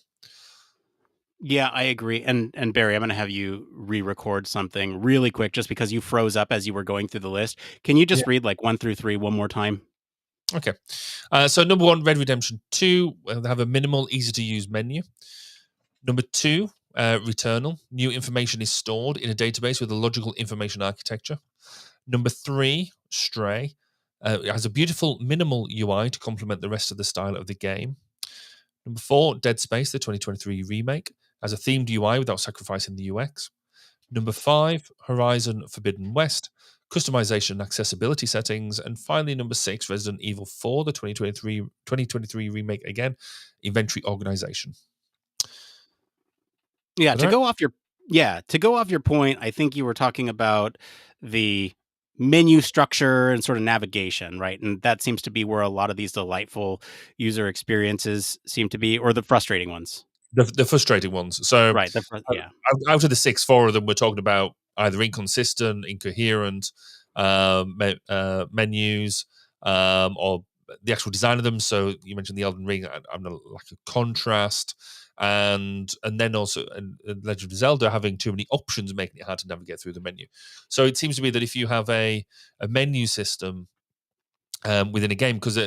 Yeah, I agree. And Barry, I'm going to have you re-record something really quick just because you froze up as you were going through the list. Can you Yeah. just read like 1 through 3 one more time? Okay. So number 1, Red Redemption 2. They have a minimal, easy to use menu. Number 2, Returnal. New information is stored in a database with a logical information architecture. Number 3, Stray. It has a beautiful, minimal UI to complement the rest of the style of the game. Number 4, Dead Space, the 2023 remake, has a themed UI without sacrificing the UX. Number 5, Horizon Forbidden West, customization and accessibility settings. And finally, number 6, Resident Evil 4, the 2023 remake again, inventory organization. Yeah, Is to that right? go off your point, I think you were talking about the menu structure and sort of navigation, right? And that seems to be where a lot of these delightful user experiences seem to be, or the frustrating ones. The frustrating ones. So Right. Yeah. out of the 6, 4 of them we're talking about either inconsistent, incoherent menus, or the actual design of them. So you mentioned the Elden Ring, I'm a lack of contrast, and then also Legend of Zelda having too many options, making it hard to navigate through the menu. So it seems to me that if you have a menu system within a game, because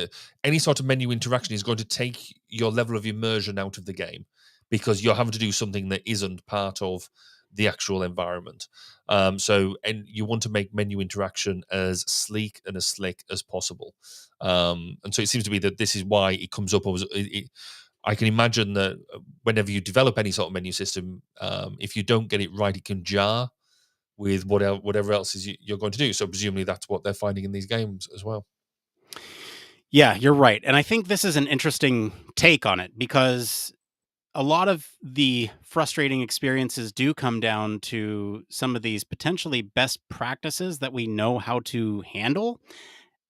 any sort of menu interaction is going to take your level of immersion out of the game, because you're having to do something that isn't part of the actual environment. And you want to make menu interaction as sleek and as slick as possible. And so it seems to be that this is why it comes up. I can imagine that whenever you develop any sort of menu system, if you don't get it right, it can jar with whatever else you're going to do. So presumably that's what they're finding in these games as well. Yeah, you're right. And I think this is an interesting take on it because a lot of the frustrating experiences do come down to some of these potentially best practices that we know how to handle.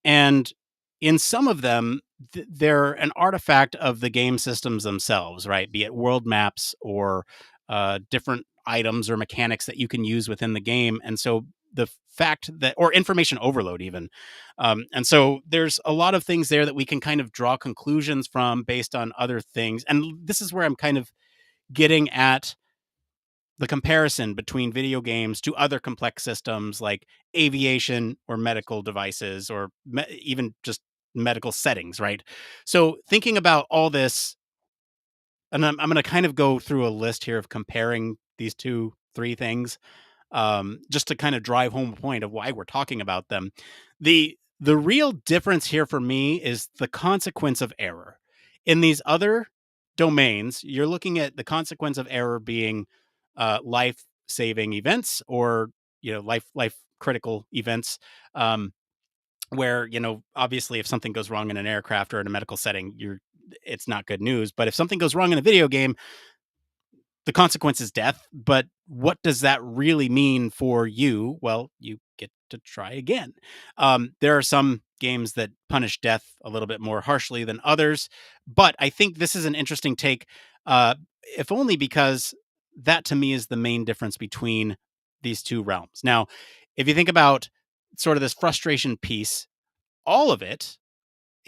And in some of them, they're an artifact of the game systems themselves, right? Be it world maps or different items or mechanics that you can use within the game. And so the fact that, or information overload, even. And so there's a lot of things there that we can kind of draw conclusions from based on other things. And this is where I'm kind of getting at the comparison between video games to other complex systems like aviation or medical devices or even just medical settings, right? So thinking about all this, and I'm going to kind of go through a list here of comparing these 3 things, just to kind of drive home a point of why we're talking about them. The real difference here for me is the consequence of error. In these other domains, you're looking at the consequence of error being life saving events or life critical events, where obviously if something goes wrong in an aircraft or in a medical setting, it's not good news. But if something goes wrong in a video game, the consequence is death. But what does that really mean for you? Well, you get to try again. There are some games that punish death a little bit more harshly than others, but I think this is an interesting take, if only because that to me is the main difference between these 2 realms. Now, if you think about sort of this frustration piece, all of it,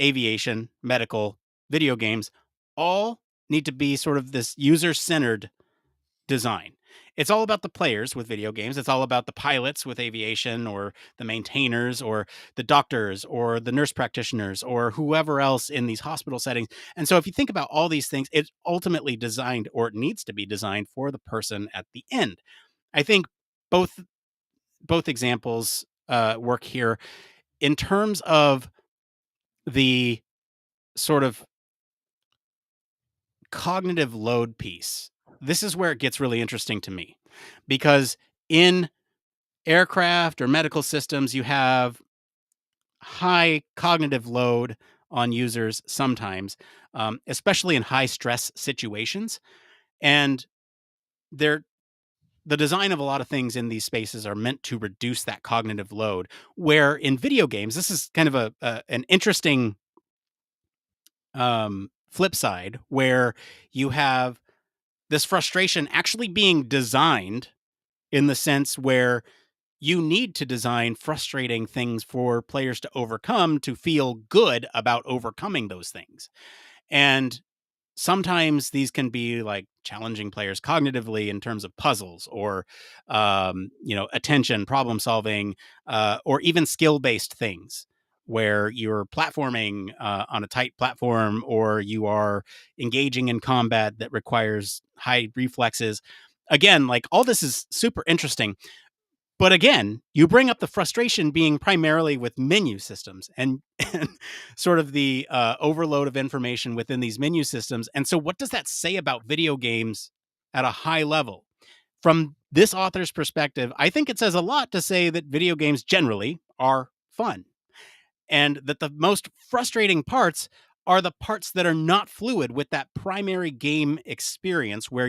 aviation, medical, video games, all need to be sort of this user-centered design. It's all about the players with video games. It's all about the pilots with aviation, or the maintainers, or the doctors, or the nurse practitioners, or whoever else in these hospital settings. And so if you think about all these things, it's ultimately designed, or it needs to be designed, for the person at the end. I think both examples work here in terms of the sort of cognitive load piece. This is where it gets really interesting to me, because in aircraft or medical systems, you have high cognitive load on users sometimes, especially in high stress situations. And they're the design of a lot of things in these spaces are meant to reduce that cognitive load. Where in video games, this is kind of an interesting flip side, where you have this frustration actually being designed in the sense where you need to design frustrating things for players to overcome to feel good about overcoming those things. And sometimes these can be like challenging players cognitively in terms of puzzles or, attention, problem solving, or even skill-based things where you're platforming on a tight platform, or you are engaging in combat that requires high reflexes. Again, like all this is super interesting. But again, you bring up the frustration being primarily with menu systems and sort of the overload of information within these menu systems. And so, what does that say about video games at a high level? From this author's perspective, I think it says a lot to say that video games generally are fun, and that the most frustrating parts are the parts that are not fluid with that primary game experience, where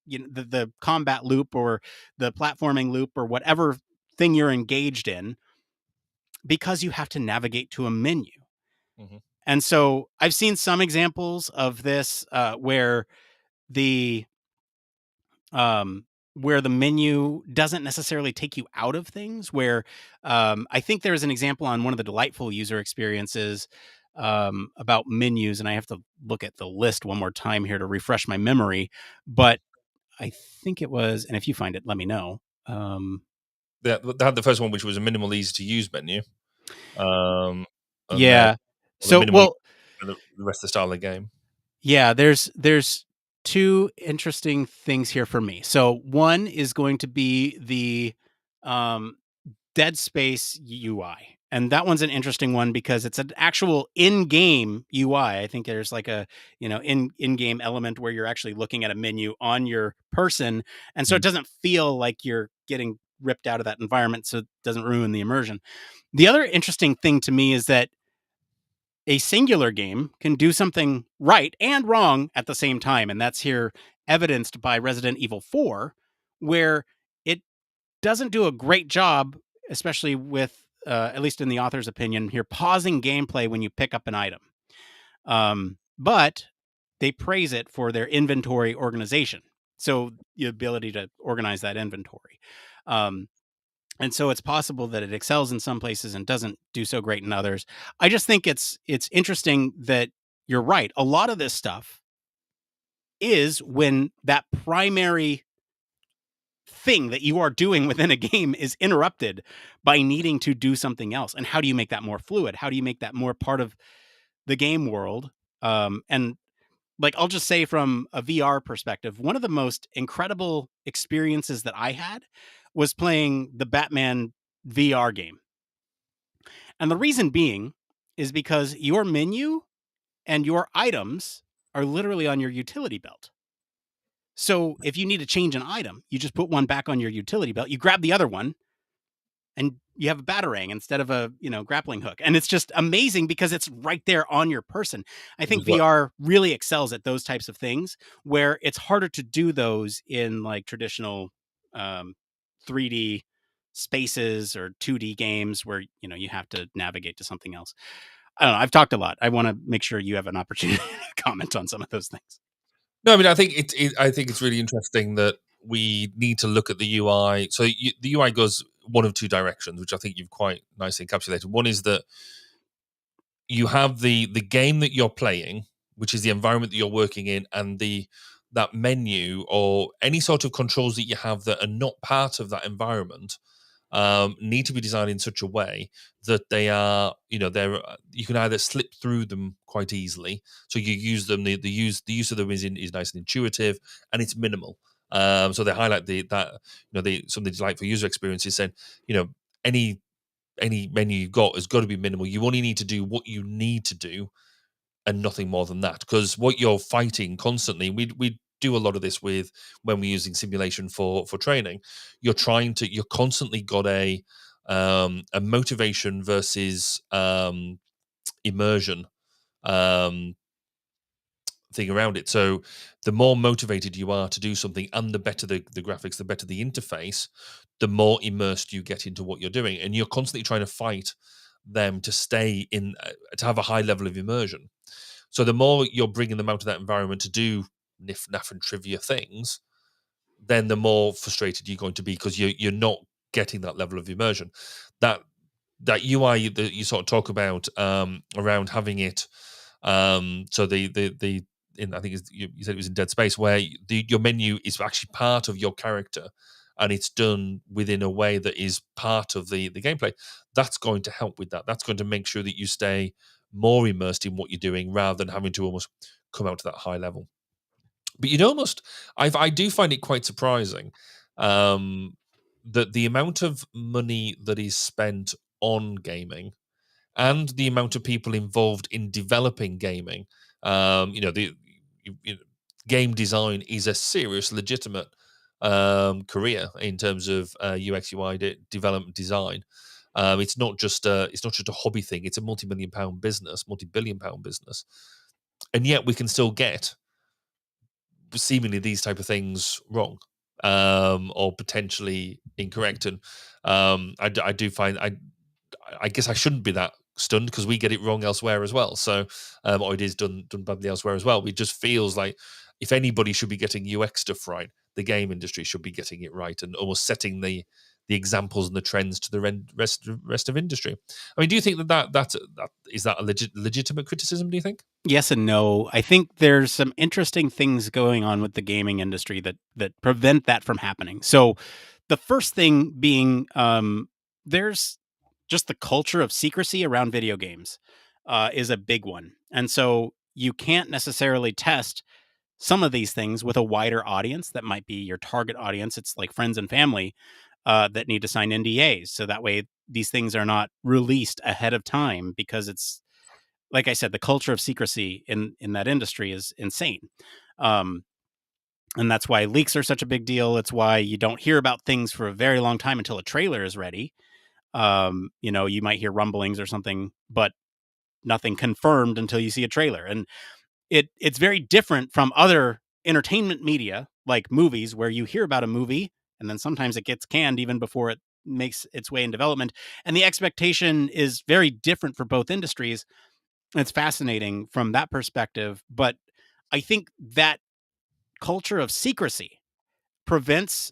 the combat loop or the platforming loop or whatever thing you're engaged in, because you have to navigate to a menu. Mm-hmm. And so I've seen some examples of this where the menu doesn't necessarily take you out of things, where I think there's an example on one of the delightful user experiences about menus, and I have to look at the list one more time here to refresh my memory, but I think it was, and if you find it, let me know. They had the first one, which was a minimal, easy to use menu. And yeah. the minimal, the rest of the style of the game. Yeah, there's two interesting things here for me. So one is going to be the Dead Space UI. And that one's an interesting one because it's an actual in-game UI. I think there's like a, in-game element where you're actually looking at a menu on your person. And so it doesn't feel like you're getting ripped out of that environment, so it doesn't ruin the immersion. The other interesting thing to me is that a singular game can do something right and wrong at the same time. And that's here evidenced by Resident Evil 4, where it doesn't do a great job, especially with, at least in the author's opinion here, pausing gameplay when you pick up an item. But they praise it for their inventory organization. So the ability to organize that inventory. And so it's possible that it excels in some places and doesn't do so great in others. I just think it's interesting that you're right. A lot of this stuff is when that primary thing that you are doing within a game is interrupted by needing to do something else. And how do you make that more fluid? How do you make that more part of the game world? And like, I'll just say from a VR perspective, one of the most incredible experiences that I had was playing the Batman VR game. And the reason being is because your menu and your items are literally on your utility belt. So if you need to change an item, you just put one back on your utility belt, you grab the other one, and you have a batarang instead of a grappling hook. And it's just amazing because it's right there on your person. I think VR really excels at those types of things, where it's harder to do those in like traditional 3D spaces or 2D games where you have to navigate to something else. I don't know. I've talked a lot. I want to make sure you have an opportunity to comment on some of those things. No, I mean, I think it's really interesting that we need to look at the UI. So the UI goes one of two directions, which I think you've quite nicely encapsulated. One is that you have the game that you're playing, which is the environment that you're working in, and that menu or any sort of controls that you have that are not part of that environment need to be designed in such a way that they are, you can either slip through them quite easily. So you use them. The use of them is nice and intuitive, and it's minimal. So they highlight some of the delightful user experiences, saying, any menu you've got has got to be minimal. You only need to do what you need to do, and nothing more than that. Because what you're fighting constantly, we do a lot of this when we're using simulation for training. You're constantly got a motivation versus immersion thing around it. So the more motivated you are to do something, and the better the graphics, the better the interface, the more immersed you get into what you're doing, and you're constantly trying to fight them to stay in, to have a high level of immersion. So the more you're bringing them out of that environment to do niff, naff, and trivia things, then the more frustrated you're going to be because you're not getting that level of immersion. That UI that you sort of talk about around having it, so the I think you said it was in Dead Space, where your menu is actually part of your character, and it's done within a way that is part of the gameplay. That's going to help with that. That's going to make sure that you stay more immersed in what you're doing, rather than having to almost come out to that high level. But I do find it quite surprising that the amount of money that is spent on gaming and the amount of people involved in developing gaming. Game design is a serious, legitimate career in terms of UX UI development design. It's not just a hobby thing. It's a multi-billion pound business, and yet we can still get seemingly these type of things wrong, or potentially incorrect. And I do find I guess I shouldn't be that stunned, because we get it wrong elsewhere as well. So, or it is done badly elsewhere as well. It just feels like if anybody should be getting UX stuff right, the game industry should be getting it right, and almost setting the examples and the trends to the rest of industry. I mean, do you think that is that a legitimate criticism? Do you think? Yes and no. I think there's some interesting things going on with the gaming industry that prevent that from happening. So, the first thing being, there's just the culture of secrecy around video games is a big one, and so you can't necessarily test some of these things with a wider audience that might be your target audience. It's like friends and family that need to sign NDAs, so that way these things are not released ahead of time, because it's, like I said, the culture of secrecy in that industry is insane. Um, and that's why leaks are such a big deal. It's why you don't hear about things for a very long time until a trailer is ready. You might hear rumblings or something, but nothing confirmed until you see a trailer. And it's very different from other entertainment media, like movies, where you hear about a movie and then sometimes it gets canned even before it makes its way in development. And the expectation is very different for both industries. It's fascinating from that perspective, but I think that culture of secrecy prevents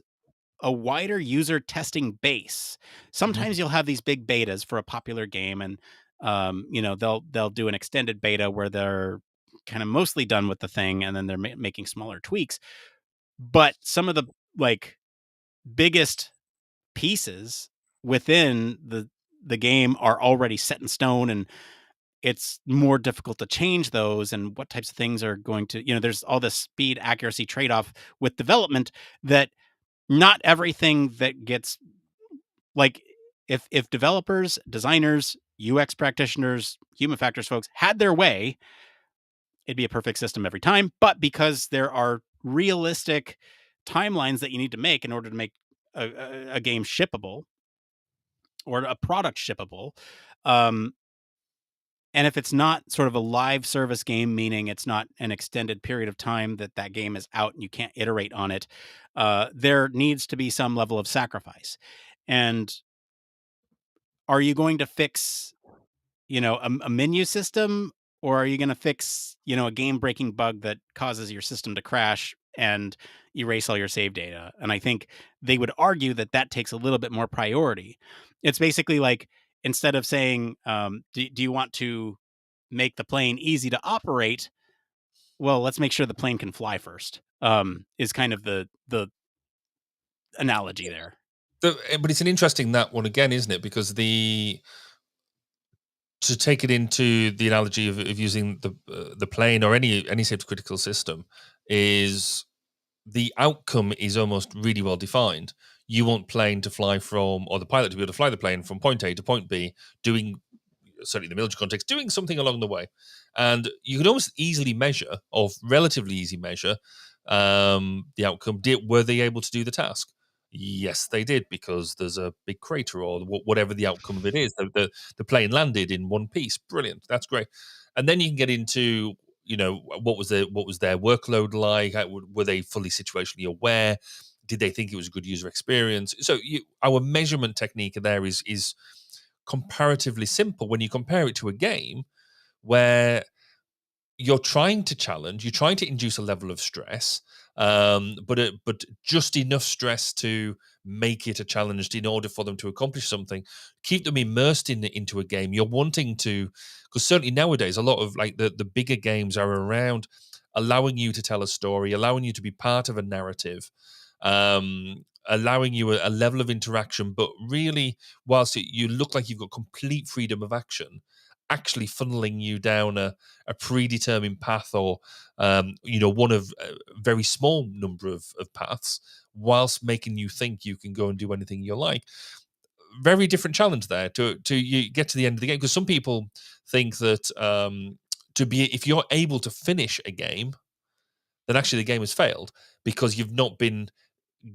a wider user testing base. Sometimes you'll have these big betas for a popular game, and they'll do an extended beta where they're kind of mostly done with the thing, and then they're making smaller tweaks. But some of the biggest pieces within the game are already set in stone, and it's more difficult to change those. And what types of things are going to, there's all this speed accuracy trade-off with development, that not everything that gets, like, if developers, designers, UX practitioners, human factors folks had their way, it'd be a perfect system every time. But because there are realistic timelines that you need to make in order to make a game shippable, or a product shippable, and if it's not sort of a live service game, meaning it's not an extended period of time that game is out and you can't iterate on it, there needs to be some level of sacrifice. And are you going to fix, a menu system, or are you going to fix, a game breaking bug that causes your system to crash and erase all your save data? And I think they would argue that takes a little bit more priority. It's basically like, instead of saying, do you want to make the plane easy to operate? Well, let's make sure the plane can fly first, is kind of the analogy there. But it's an interesting that one again, isn't it? Because to take it into the analogy of using the plane or any safety critical system, is the outcome is almost really well defined. You want plane to fly from, or the pilot to be able to fly the plane from point A to point B, doing, certainly in the military context, doing something along the way. And you could almost easily measure, or relatively easy measure, the outcome. Were they able to do the task? Yes, they did, because there's a big crater, or whatever the outcome of it is. The plane landed in one piece. Brilliant. That's great. And then you can get into, what was their workload like? Were they fully situationally aware? Did they think it was a good user experience? So our measurement technique there is comparatively simple when you compare it to a game where you're trying to challenge, you're trying to induce a level of stress, but just enough stress to make it a challenge in order for them to accomplish something, keep them immersed into a game. You're wanting to, because certainly nowadays a lot of like the bigger games are around allowing you to tell a story, allowing you to be part of a narrative, allowing you a level of interaction, but really, whilst you look like you've got complete freedom of action, actually funneling you down a predetermined path, or one of a very small number of paths, whilst making you think you can go and do anything you like. Very different challenge there to you get to the end of the game, because some people think that if you're able to finish a game, then actually the game has failed because you've not been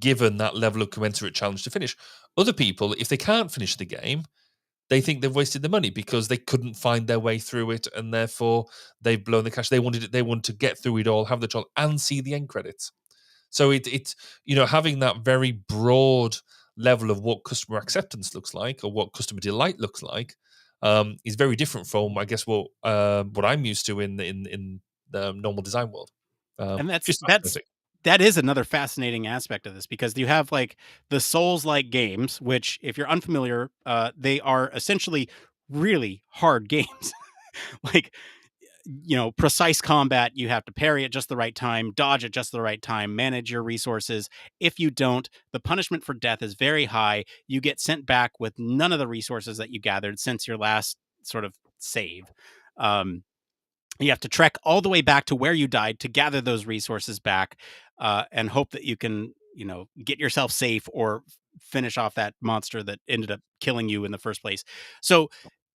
given that level of commensurate challenge to finish. Other people, if they can't finish the game, they think they've wasted the money because they couldn't find their way through it, and therefore they've blown the cash. They wanted to get through it all, have the trial, and see the end credits. So it's having that very broad level of what customer acceptance looks like, or what customer delight looks like, is very different from, I guess, what I'm used to in the normal design world. And that is another fascinating aspect of this, because you have like the Souls-like games, which, if you're unfamiliar, they are essentially really hard games. Like, precise combat, you have to parry at just the right time, dodge at just the right time, manage your resources. If you don't, the punishment for death is very high. You get sent back with none of the resources that you gathered since your last sort of save. You have to trek all the way back to where you died to gather those resources back, and hope that you can, get yourself safe or finish off that monster that ended up killing you in the first place. So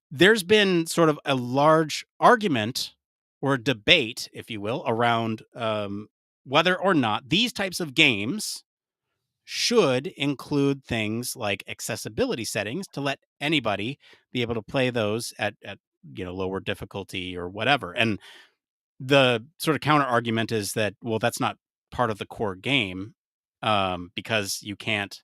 there's been sort of a large argument or debate, if you will, around whether or not these types of games should include things like accessibility settings to let anybody be able to play those at lower difficulty or whatever. And the sort of counter argument is that, well, that's not part of the core game, because you can't,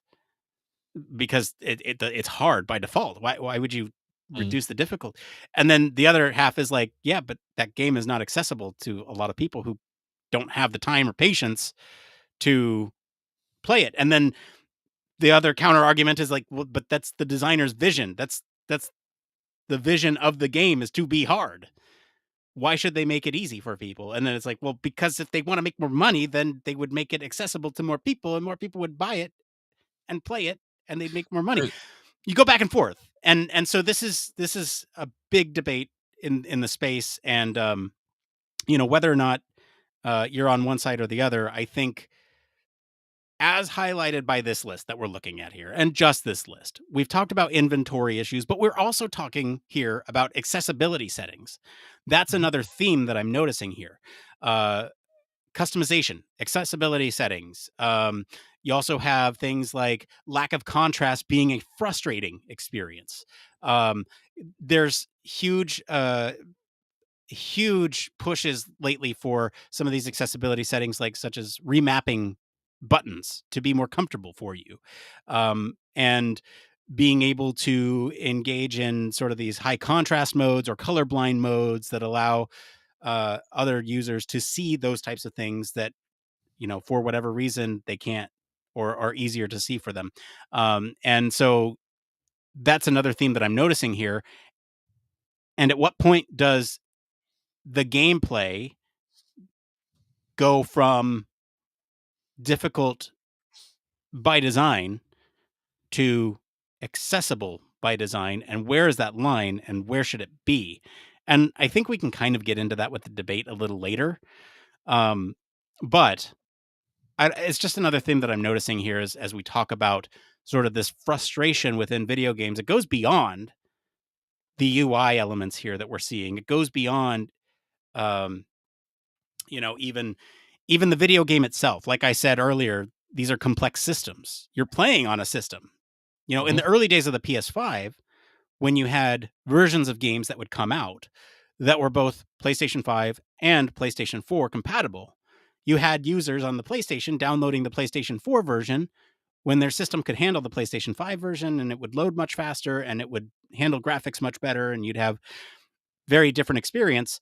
because it's hard by default. Why would you reduce the difficulty? And then the other half is like, yeah, but that game is not accessible to a lot of people who don't have the time or patience to play it. And then the other counter argument is like, well, but that's the designer's vision. That's the vision of the game, is to be hard. Why should they make it easy for people? And then it's like, well, because if they want to make more money, then they would make it accessible to more people, and more people would buy it and play it, and they'd make more money. You go back and forth. And so this is a big debate in the space. And whether or not you're on one side or the other, I think, as highlighted by this list that we're looking at here, and just this list, we've talked about inventory issues, but we're also talking here about accessibility settings. That's another theme that I'm noticing here. Customization, accessibility settings. You also have things like lack of contrast being a frustrating experience. There's huge pushes lately for some of these accessibility settings, such as remapping buttons to be more comfortable for you, and being able to engage in sort of these high contrast modes or colorblind modes that allow other users to see those types of things that, for whatever reason they can't, or are easier to see for them. And so that's another theme that I'm noticing here. And at what point does the gameplay go from difficult by design to accessible by design, and where is that line, and where should it be? And I think we can kind of get into that with the debate a little later. But it's just another thing that I'm noticing here as we talk about sort of this frustration within video games. It goes beyond the UI elements here that we're seeing. It goes beyond, even the video game itself. Like I said earlier, these are complex systems. You're playing on a system. In the early days of the PS5, when you had versions of games that would come out that were both PlayStation 5 and PlayStation 4 compatible, you had users on the PlayStation downloading the PlayStation 4 version when their system could handle the PlayStation 5 version, and it would load much faster, and it would handle graphics much better, and you'd have very different experience.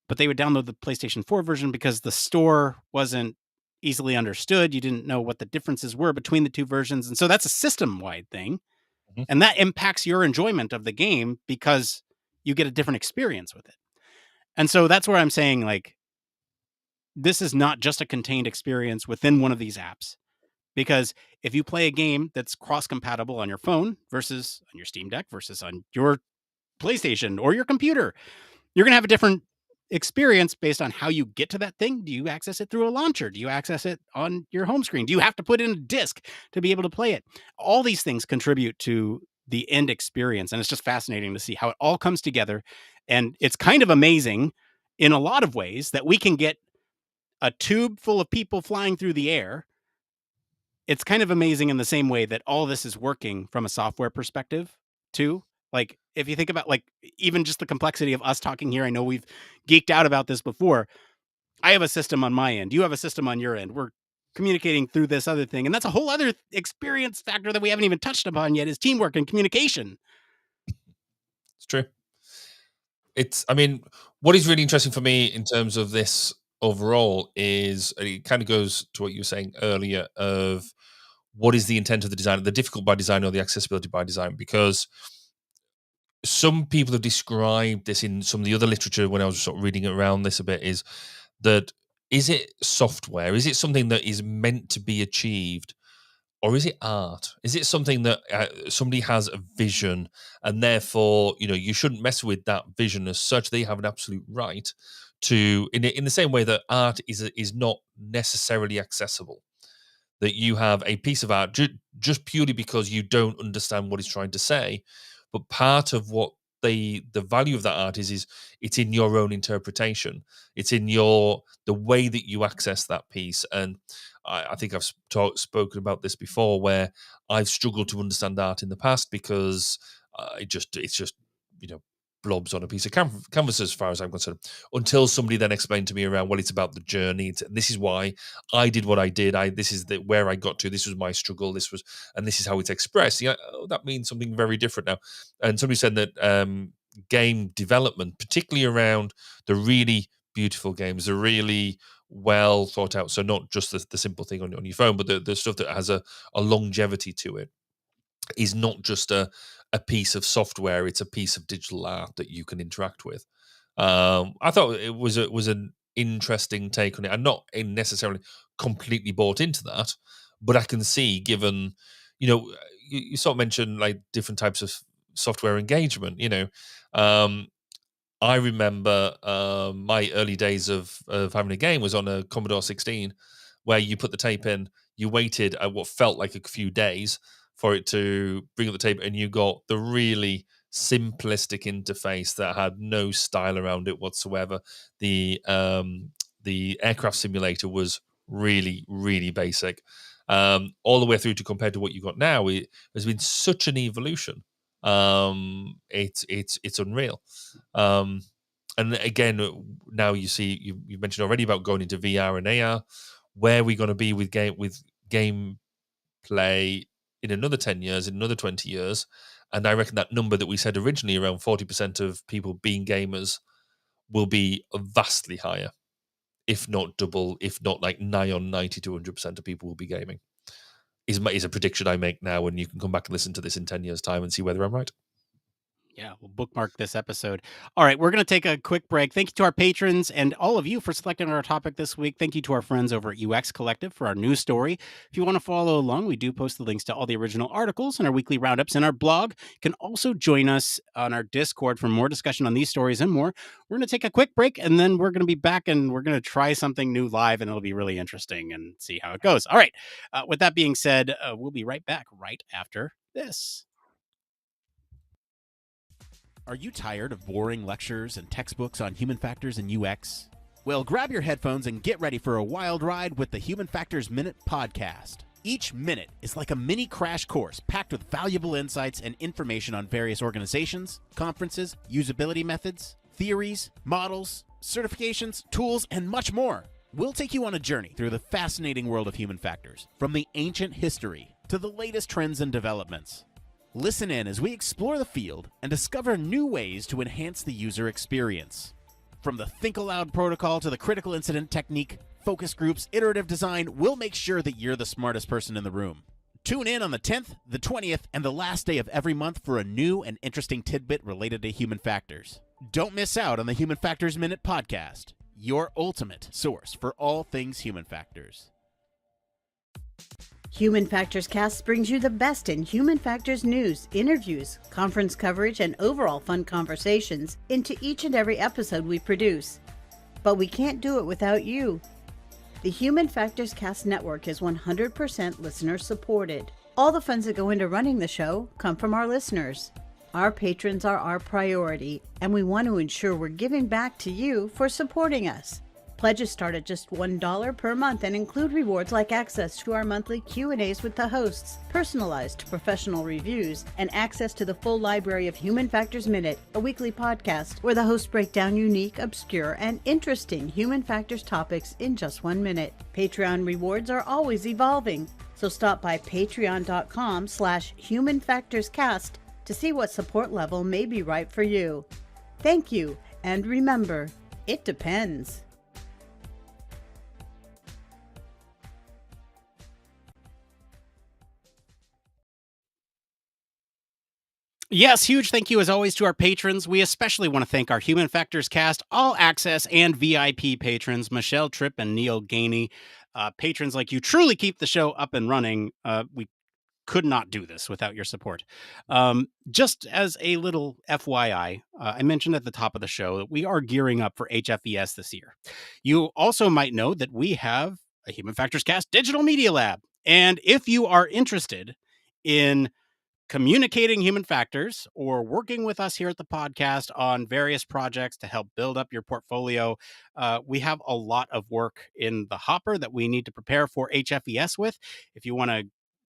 But they would download the PlayStation 4 version because the store wasn't easily understood. You didn't know what the differences were between the two versions. And so that's a system-wide thing. And that impacts your enjoyment of the game because you get a different experience with it. And so that's where I'm saying, like, this is not just a contained experience within one of these apps. Because if you play a game that's cross-compatible on your phone versus on your Steam Deck versus on your PlayStation or your computer, you're going to have a different experience based on how you get to that thing. Do you access it through a launcher? Do you access it on your home screen? Do you have to put in a disc to be able to play it? All these things contribute to the end experience. And it's just fascinating to see how it all comes together. And it's kind of amazing in a lot of ways that we can get a tube full of people flying through the air. It's kind of amazing in the same way that all this is working from a software perspective too. Like if you think about like even just the complexity of us talking here, I know we've geeked out about this before. I have a system on my end. You have a system on your end. We're communicating through this other thing. And that's a whole other experience factor that we haven't even touched upon yet is teamwork and communication. It's true. I mean, what is really interesting for me in terms of this overall is it kind of goes to what you were saying earlier of what is the intent of the design, the difficult by design or the accessibility by design, because some people have described this in some of the other literature when I was sort of reading around this a bit is it software? Is it something that is meant to be achieved? Or is it art? Is it something that somebody has a vision and therefore, you shouldn't mess with that vision as such? They have an absolute right to, in the same way that art is not necessarily accessible. That you have a piece of art just purely because you don't understand what it's trying to say. But part of what the value of that art is it's in your own interpretation. It's in the way that you access that piece. And I think I've spoken about this before, where I've struggled to understand art in the past because it's just blobs on a piece of canvas as far as I'm concerned, until somebody then explained to me around, well, it's about the journey. This is why I did what I did. This is where I got to. This was my struggle. This is how it's expressed. That means something very different now. And somebody said that game development, particularly around the really beautiful games, the really well thought out, so not just the simple thing on your phone, but the stuff that has a longevity to it, is not just a piece of software, it's a piece of digital art that you can interact with. I thought it was an interesting take on it. I'm not necessarily completely bought into that, but I can see, given, you sort of mentioned like different types of software engagement, I remember my early days of having a game was on a Commodore 16, where you put the tape in, you waited what felt like a few days for it to bring up the tape, and you got the really simplistic interface that had no style around it whatsoever. The aircraft simulator was really, really basic. All the way through to compared to what you got now, it has been such an evolution. It's unreal. And again, now you see, you mentioned already about going into VR and AR. Where are we going to be with game play in another 10 years, in another 20 years? And I reckon that number that we said originally, around 40% of people being gamers, will be vastly higher, if not double, if not like nigh on 90 to 100% of people will be gaming. Is a prediction I make now, and you can come back and listen to this in 10 years' time and see whether I'm right. Yeah, we'll bookmark this episode. All right, we're going to take a quick break. Thank you to our patrons and all of you for selecting our topic this week. Thank you to our friends over at UX Collective for our news story. If you want to follow along, we do post the links to all the original articles and our weekly roundups in our blog. You can also join us on our Discord for more discussion on these stories and more. We're going to take a quick break, and then we're going to be back, and we're going to try something new live, and it'll be really interesting and see how it goes. All right, with that being said, we'll be right back right after this. Are you tired of boring lectures and textbooks on human factors and UX? Well, grab your headphones and get ready for a wild ride with the Human Factors Minute podcast. Each minute is like a mini crash course packed with valuable insights and information on various organizations, conferences, usability methods, theories, models, certifications, tools, and much more. We'll take you on a journey through the fascinating world of human factors, from the ancient history to the latest trends and developments. Listen in as we explore the field and discover new ways to enhance the user experience. From the Think Aloud protocol to the critical incident technique, focus groups, iterative design, we'll make sure that you're the smartest person in the room. Tune in on the 10th, the 20th, and the last day of every month for a new and interesting tidbit related to human factors. Don't miss out on the Human Factors Minute podcast. your ultimate source for all things human factors. Human Factors Cast brings you the best in human factors news, interviews, conference coverage, and overall fun conversations into each and every episode we produce. But we can't do it without you. The Human Factors Cast network is 100% listener supported. All the funds that go into running the show come from our listeners. Our patrons are our priority, and we want to ensure we're giving back to you for supporting us. Pledges start at just $1 per month and include rewards like access to our monthly Q&As with the hosts, personalized professional reviews, and access to the full library of Human Factors Minute, a weekly podcast where the hosts break down unique, obscure, and interesting human factors topics in just 1 minute. Patreon rewards are always evolving, so stop by patreon.com/humanfactorscast to see what support level may be right for you. Thank you, and remember, it depends. Yes, huge thank you as always to our patrons. We especially want to thank our Human Factors Cast All Access and VIP patrons, Michelle Tripp and Neil Gainey. Patrons like you truly keep the show up and running. We could not do this without your support. Just as a little FYI, I mentioned at the top of the show that we are gearing up for HFES this year. You also might know that we have a Human Factors Cast Digital Media Lab. And if you are interested in communicating human factors or working with us here at the podcast on various projects to help build up your portfolio, we have a lot of work in the hopper that we need to prepare for HFES with. If you want to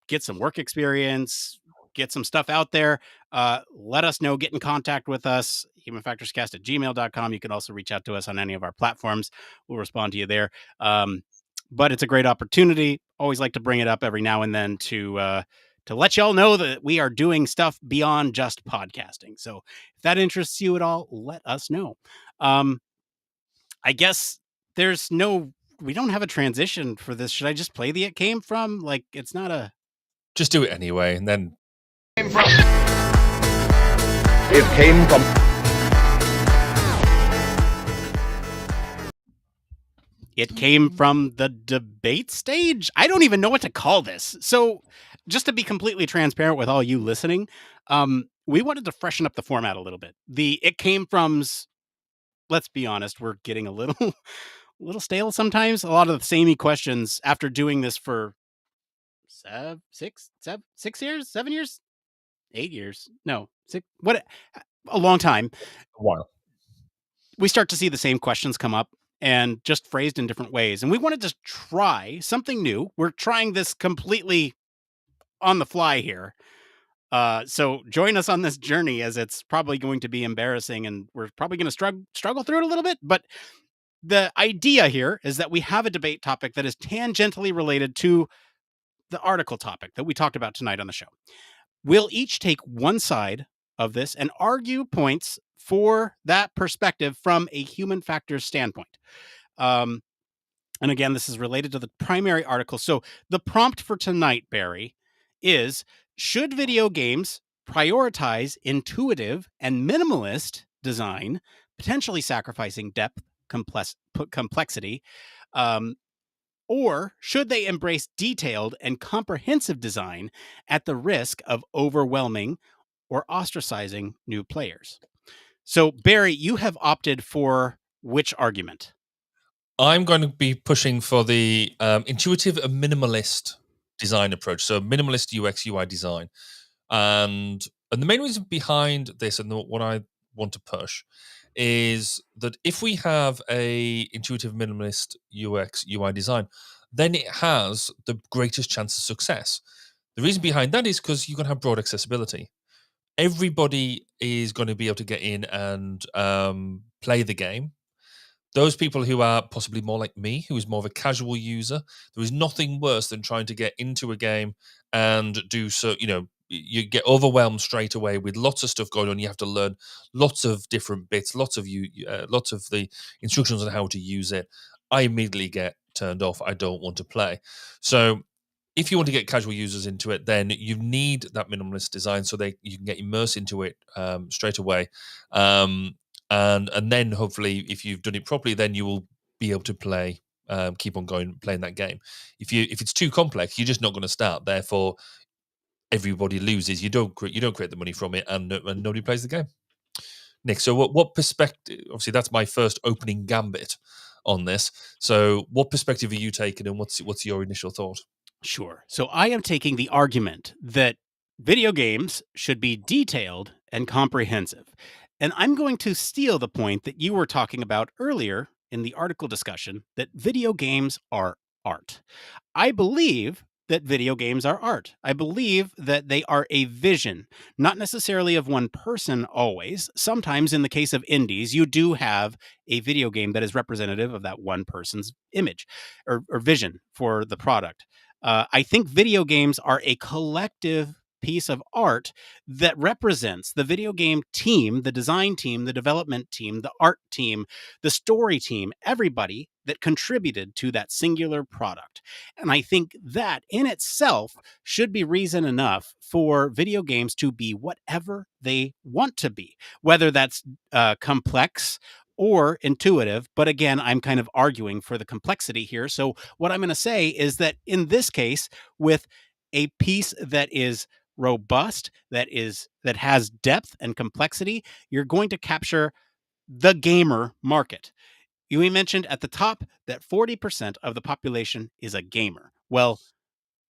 get some work experience, get some stuff out there, let us know. Get in contact with us, humanfactorscast@gmail.com. You can also reach out to us on any of our platforms. We'll respond to you there. But it's a great opportunity. Always like to bring it up every now and then to let y'all know that we are doing stuff beyond just podcasting. So if that interests you at all, let us know. I guess we don't have a transition for this. Should I just play the It Came From? Like, it's not a... Just do it anyway, and then... It came from... It came from the debate stage? I don't even know what to call this. So just to be completely transparent with all you listening, we wanted to freshen up the format a little bit. The It Came From's, let's be honest, we're getting a little stale sometimes. A lot of the samey questions after doing this for 7 years, 8 years, no, 6, what, a long time. A while. We start to see the same questions come up and just phrased in different ways. And we wanted to try something new. We're trying this completely on the fly here. So join us on this journey, as it's probably going to be embarrassing and we're probably going to struggle through it a little bit. But the idea here is that we have a debate topic that is tangentially related to the article topic that we talked about tonight on the show. We'll each take one side of this and argue points for that perspective from a human factors standpoint. And again, this is related to the primary article. So the prompt for tonight, Barry, is: should video games prioritize intuitive and minimalist design, potentially sacrificing depth, complexity, or should they embrace detailed and comprehensive design at the risk of overwhelming or ostracizing new players? So, Barry, you have opted for which argument? I'm going to be pushing for the intuitive and minimalist design approach. So minimalist UX UI design. And the main reason behind this, and what I want to push, is that if we have a intuitive minimalist UX UI design, then it has the greatest chance of success. The reason behind that is because you're going to have broad accessibility. Everybody is going to be able to get in and play the game. Those people who are possibly more like me, who is more of a casual user, there is nothing worse than trying to get into a game and do so. You get overwhelmed straight away with lots of stuff going on. You have to learn lots of different bits, lots of the instructions on how to use it. I immediately get turned off. I don't want to play. So if you want to get casual users into it, then you need that minimalist design so you can get immersed into it straight away. And then hopefully, if you've done it properly, then you will be able to play, keep on going playing that game. If it's too complex, you're just not going to start. Therefore, everybody loses. You don't create the money from it, and nobody plays the game. Nick, so what perspective? Obviously, that's my first opening gambit on this. So, what perspective are you taking, and what's your initial thought? Sure. So I am taking the argument that video games should be detailed and comprehensive. And I'm going to steal the point that you were talking about earlier in the article discussion that video games are art. I believe that video games are art. I believe that they are a vision, not necessarily of one person always. Sometimes, in the case of indies, you do have a video game that is representative of that one person's image or vision for the product. I think video games are a collective piece of art that represents the video game team, the design team, the development team, the art team, the story team, everybody that contributed to that singular product. And I think that in itself should be reason enough for video games to be whatever they want to be, whether that's complex or intuitive. But again, I'm kind of arguing for the complexity here. So what I'm going to say is that in this case, with a piece that is robust, that has depth and complexity, you're going to capture the gamer market. You mentioned at the top that 40% of the population is a gamer. Well,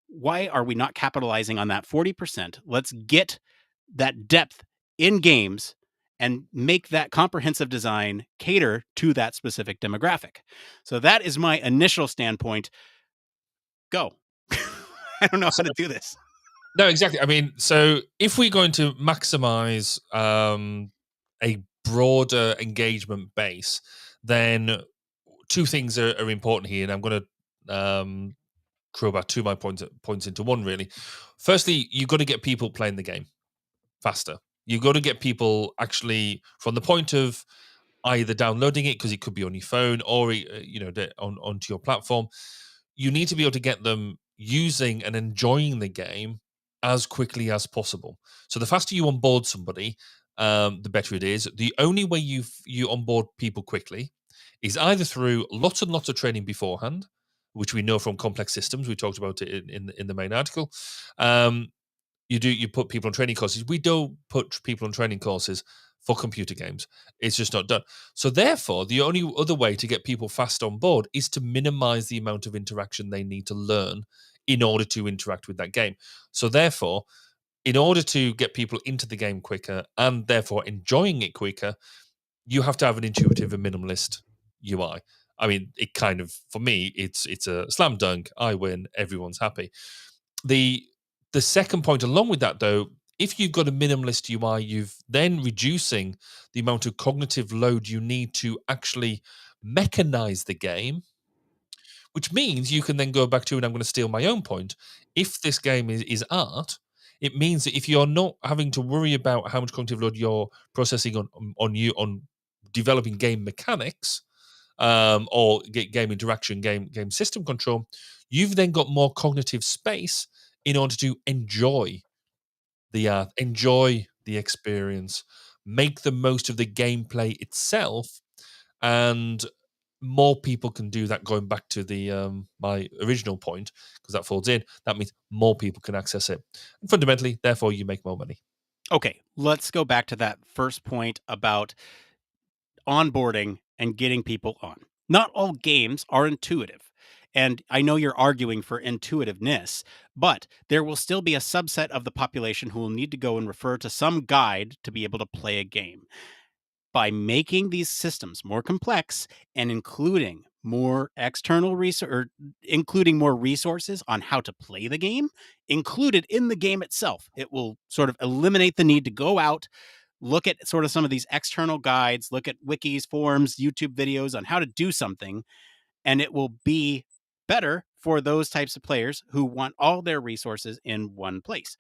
why are we not capitalizing on that 40%? Let's get that depth in games and make that comprehensive design cater to that specific demographic. So that is my initial standpoint. Go. I don't know how to do this. No, exactly. I mean, so if we're going to maximize a broader engagement base, then two things are important here, and I'm going to crowbar two of my points into one, really. Firstly, you've got to get people playing the game faster. You've got to get people actually from the point of either downloading it, because it could be on your phone, or onto your platform. You need to be able to get them using and enjoying the game as quickly as possible. So the faster you onboard somebody, the better it is. The only way you onboard people quickly is either through lots and lots of training beforehand, which we know from complex systems. We talked about it in the main article. You put people on training courses. We don't put people on training courses for computer games. It's just not done. So therefore, the only other way to get people fast on board is to minimize the amount of interaction they need to learn in order to interact with that game. So therefore, in order to get people into the game quicker and therefore enjoying it quicker, you have to have an intuitive and minimalist UI. I mean, it kind of, for me, it's a slam dunk. I win. Everyone's happy. The second point along with that, though, if you've got a minimalist UI, you've then reducing the amount of cognitive load you need to actually mechanize the game, which means you can then go back to, and I'm going to steal my own point, if this game is art, it means that if you're not having to worry about how much cognitive load you're processing on developing game mechanics, or game interaction, game system control, you've then got more cognitive space in order to enjoy the art, enjoy the experience, make the most of the gameplay itself, and more people can do that. Going back to the my original point, because that folds in, that means more people can access it, and fundamentally, therefore, you make more money. Okay, let's go back to that first point about onboarding and getting people on. Not all games are intuitive. And I know you're arguing for intuitiveness, but there will still be a subset of the population who will need to go and refer to some guide to be able to play a game. By making these systems more complex and including more external including more resources on how to play the game included in the game itself, it will sort of eliminate the need to go out, look at sort of some of these external guides, look at wikis, forums, YouTube videos on how to do something, and it will be better for those types of players who want all their resources in one place.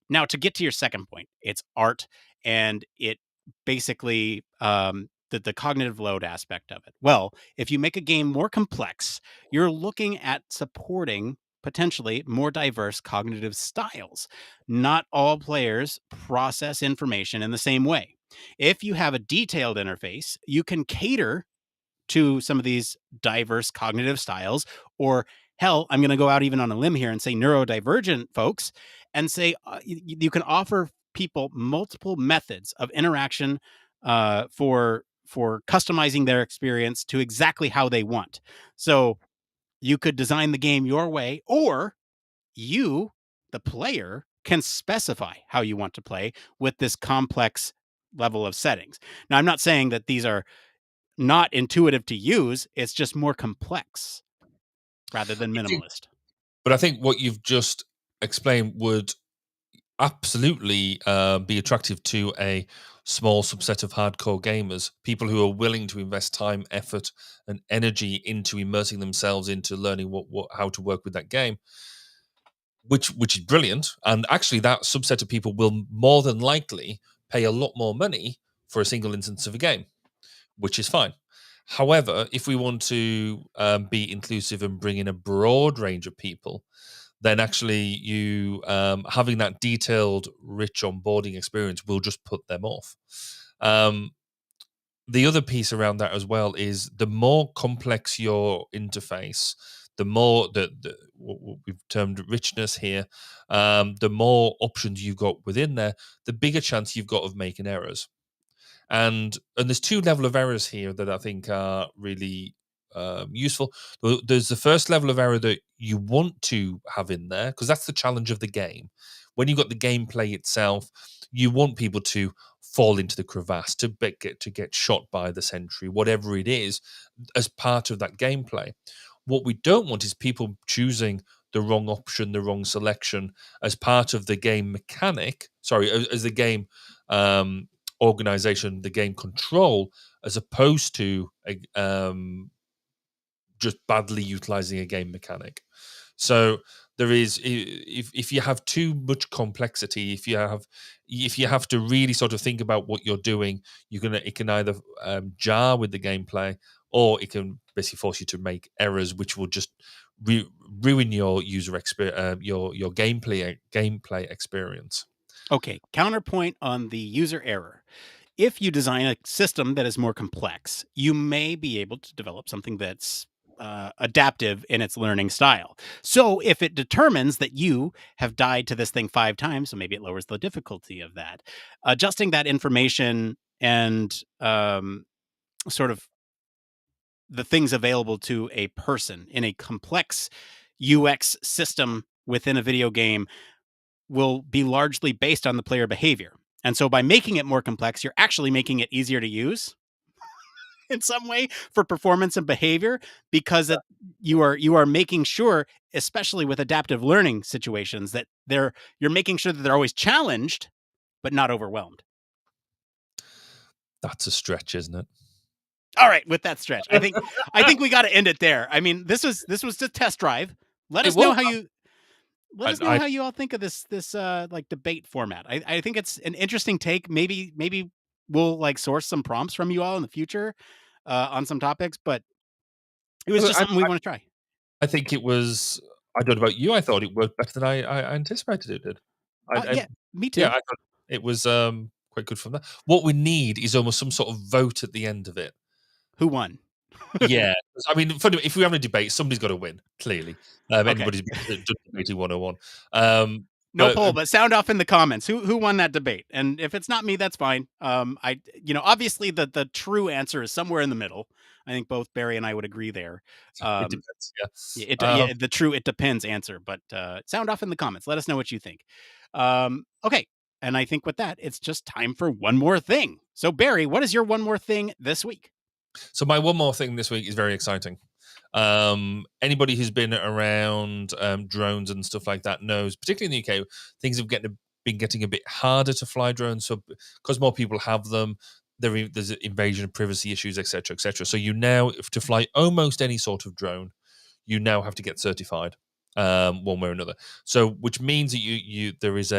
Now, to get to your second point, it's art, and it basically the cognitive load aspect of it. Well, if you make a game more complex, you're looking at supporting potentially more diverse cognitive styles. Not all players process information in the same way. If you have a detailed interface, you can cater to some of these diverse cognitive styles, or hell, I'm going to go out even on a limb here and say neurodivergent folks, and say you can offer people multiple methods of interaction for customizing their experience to exactly how they want. So you could design the game your way, or you, the player, can specify how you want to play with this complex level of settings. Now, I'm not saying that these are not intuitive to use. It's just more complex rather than minimalist. But I think what you've just explained would absolutely be attractive to a small subset of hardcore gamers, people who are willing to invest time, effort, and energy into immersing themselves into learning how to work with that game, which is brilliant. And actually, that subset of people will more than likely pay a lot more money for a single instance of a game, which is fine. However, if we want to be inclusive and bring in a broad range of people, then actually you having that detailed, rich onboarding experience will just put them off. The other piece around that as well is the more complex your interface, the more what we've termed richness here, the more options you've got within there, the bigger chance you've got of making errors. And there's two level of errors here that I think are really useful. There's the first level of error that you want to have in there, because that's the challenge of the game. When you've got the gameplay itself, you want people to fall into the crevasse, to get shot by the sentry, whatever it is, as part of that gameplay. What we don't want is people choosing the wrong option, the wrong selection as part of the game mechanic. Sorry, as the game organization, the game control, as opposed to just badly utilizing a game mechanic. So there is, if you have too much complexity, if you have to really sort of think about what you're doing, it can either jar with the gameplay, or it can basically force you to make errors, which will just ruin your user experience, your gameplay experience. Okay, counterpoint on the user error. If you design a system that is more complex, you may be able to develop something that's adaptive in its learning style. So if it determines that you have died to this thing 5 times, so maybe it lowers the difficulty of that. Adjusting that information and sort of the things available to a person in a complex UX system within a video game will be largely based on the player behavior. And so by making it more complex, you're actually making it easier to use in some way for performance and behavior, because you are making sure, especially with adaptive learning situations, that you're making sure that they're always challenged but not overwhelmed. That's a stretch, isn't it? All right, with that stretch, I think we got to end it there. I mean, this was just test drive. Let us know how you all think of this like debate format. I think it's an interesting take. Maybe we'll like source some prompts from you all in the future on some topics, but it was just something we want to try. I think it was. I don't know about you. I thought it worked better than I anticipated it did. Yeah, me too. Yeah, I thought it was quite good from that. What we need is almost some sort of vote at the end of it. Who won? Yeah, I mean, if we have a debate, somebody's got to win. Clearly, anybody's debating 101. No poll, but sound off in the comments. Who won that debate? And if it's not me, that's fine. Obviously the true answer is somewhere in the middle. I think both Barry and I would agree there. It depends. Yeah. The true it depends answer. But sound off in the comments. Let us know what you think. Okay, and I think with that, it's just time for one more thing. So Barry, what is your one more thing this week? So my one more thing this week is very exciting. Anybody who's been around drones and stuff like that knows, particularly in the UK, things have been getting a bit harder to fly drones. So because more people have them, there's invasion of privacy issues, etc., etc. So you now, to fly almost any sort of drone, you now have to get certified one way or another. So which means that there is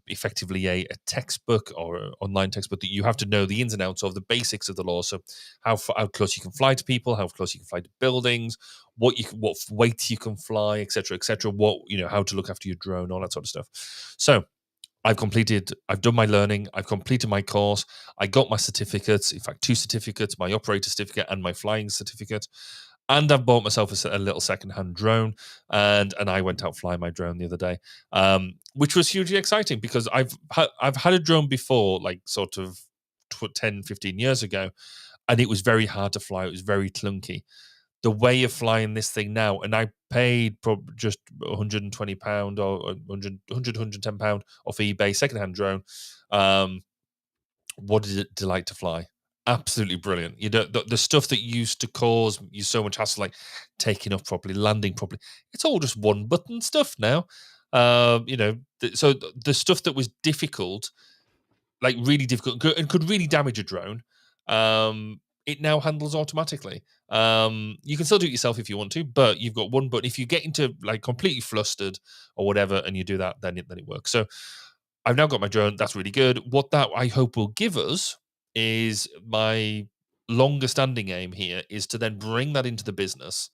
effectively a textbook or online textbook that you have to know the ins and outs of, the basics of the law. So how close you can fly to people, how close you can fly to buildings, what weight you can fly, etc., etc. How to look after your drone, all that sort of stuff. So I've done my learning, I've completed my course, I got my certificates, in fact, 2 certificates, my operator certificate and my flying certificate. And I've bought myself a little secondhand drone, and I went out flying my drone the other day, which was hugely exciting because I've had a drone before, like sort of 10, 15 years ago, and it was very hard to fly. It was very clunky. The way of flying this thing now, and I paid just £120 or 100, £110 off eBay, secondhand drone. What did it delight to fly? Absolutely brilliant. You know, the stuff that used to cause you so much hassle, like taking off properly, landing properly, it's all just one button stuff now. So the stuff that was difficult, like really difficult, and could really damage a drone, it now handles automatically. You can still do it yourself if you want to, but you've got one button. If you get into like completely flustered or whatever, and you do that, then it works. So I've now got my drone. That's really good. What that I hope will give us is my longer standing aim here is to then bring that into the business.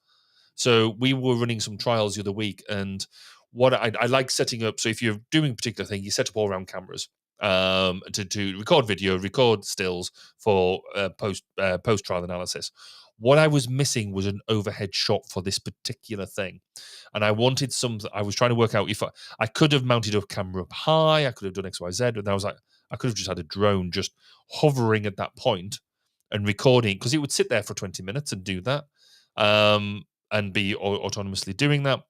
So we were running some trials the other week, and what I like setting up. So if you're doing a particular thing, you set up all around cameras to record video, record stills for post trial analysis. What I was missing was an overhead shot for this particular thing, and I wanted something. I was trying to work out if I could have mounted a camera up high. I could have done X, Y, Z, and I was like, I could have just had a drone just hovering at that point and recording, because it would sit there for 20 minutes and do that. And be autonomously doing that.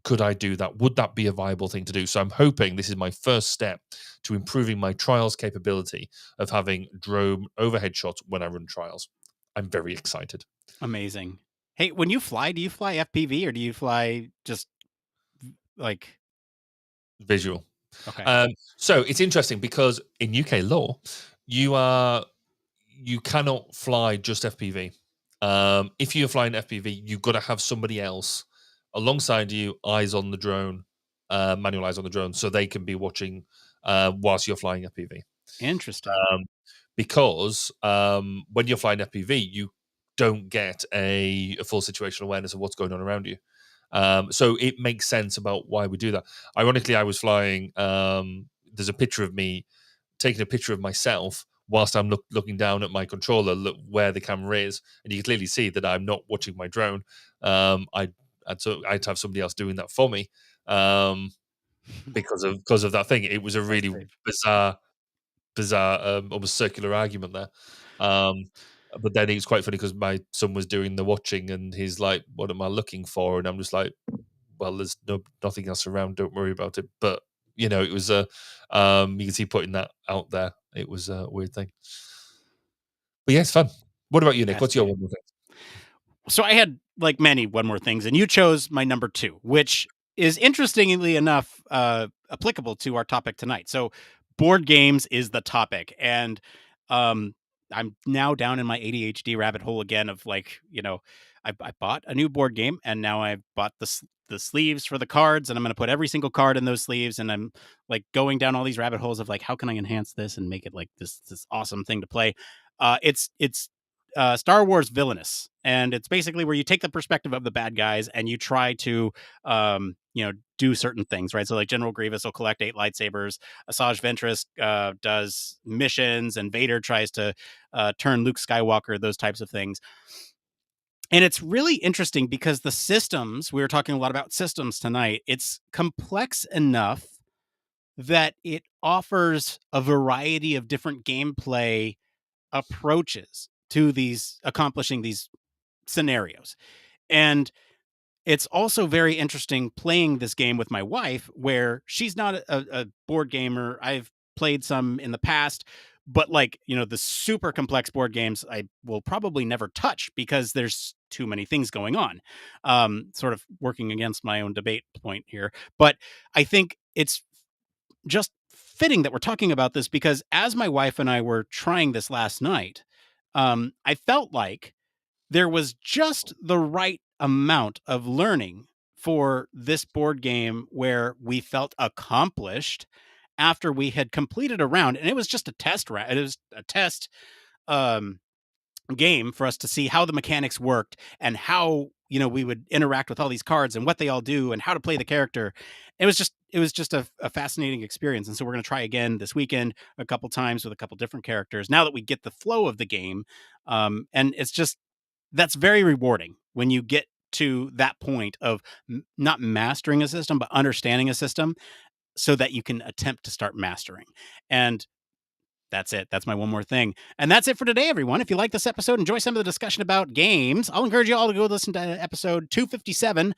Could I do that? Would that be a viable thing to do? So I'm hoping this is my first step to improving my trials capability of having drone overhead shots when I run trials. I'm very excited. Amazing. Hey, when you fly, do you fly FPV or do you fly just like visual? Okay. So it's interesting because in UK law, you cannot fly just FPV. If you're flying FPV, you've got to have somebody else alongside you, eyes on the drone, manual eyes on the drone, so they can be watching whilst you're flying FPV. Interesting. Because when you're flying FPV, you don't get a full situational awareness of what's going on around you. So it makes sense about why we do that. Ironically, I was flying. There's a picture of me taking a picture of myself whilst I'm looking down at my controller, where the camera is, and you can clearly see that I'm not watching my drone. I'd have somebody else doing that for me because of that thing. It was a really bizarre, almost circular argument there. But then it was quite funny because my son was doing the watching, and he's like, "What am I looking for?" And I'm just like, "Well, there's nothing else around. Don't worry about it." But it was you can see putting that out there. It was a weird thing. But yeah, it's fun. What about you, Nick? What's your one more thing? So I had like many one more things, and you chose my number 2, which is interestingly enough applicable to our topic tonight. So board games is the topic, and I'm now down in my ADHD rabbit hole again of like, I bought a new board game, and now I've bought the sleeves for the cards, and I'm going to put every single card in those sleeves, and I'm like going down all these rabbit holes of like, how can I enhance this and make it like this awesome thing to play? It's Star Wars Villainous, and it's basically where you take the perspective of the bad guys and you try to do certain things, right? So like General Grievous will collect 8 lightsabers, Asajj Ventress does missions, and Vader tries to turn Luke Skywalker, those types of things. And it's really interesting because the systems, we were talking a lot about systems tonight, it's complex enough that it offers a variety of different gameplay approaches to accomplishing these scenarios. And it's also very interesting playing this game with my wife, where she's not a board gamer. I've played some in the past, but like, the super complex board games I will probably never touch because there's too many things going on. Sort of working against my own debate point here. But I think it's just fitting that we're talking about this because as my wife and I were trying this last night, I felt like there was just the right amount of learning for this board game where we felt accomplished after we had completed a round. And it was just a test round. It was a test game for us to see how the mechanics worked and how, we would interact with all these cards and what they all do and how to play the character. It was just it was just a fascinating experience. And so we're going to try again this weekend a couple times with a couple different characters now that we get the flow of the game. And it's just, that's very rewarding when you get to that point of not mastering a system, but understanding a system so that you can attempt to start mastering. And that's it. That's my one more thing. And that's it for today, everyone. If you like this episode, enjoy some of the discussion about games, I'll encourage you all to go listen to episode 257,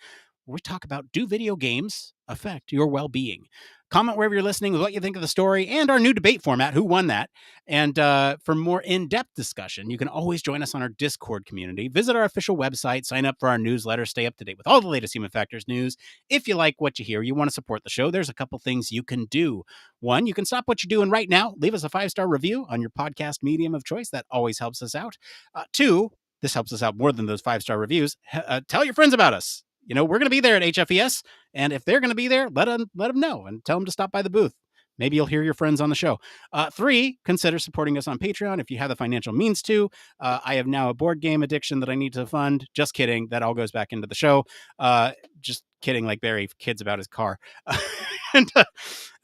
where we talk about, do video games affect your well-being? Comment wherever you're listening with what you think of the story and our new debate format, who won that. And for more in-depth discussion, you can always join us on our Discord community. Visit our official website, sign up for our newsletter, stay up to date with all the latest Human Factors news. If you like what you hear, you want to support the show, there's a couple things you can do. One, you can stop what you're doing right now, leave us a 5-star review on your podcast medium of choice. That always helps us out. Two, this helps us out more than those 5-star reviews. Tell your friends about us. You know, we're going to be there at HFES, and if they're going to be there, let them know and tell them to stop by the booth. Maybe you'll hear your friends on the show. 3, consider supporting us on Patreon if you have the financial means to. I have now a board game addiction that I need to fund. Just kidding. That all goes back into the show. Just kidding, like Barry kids about his car. And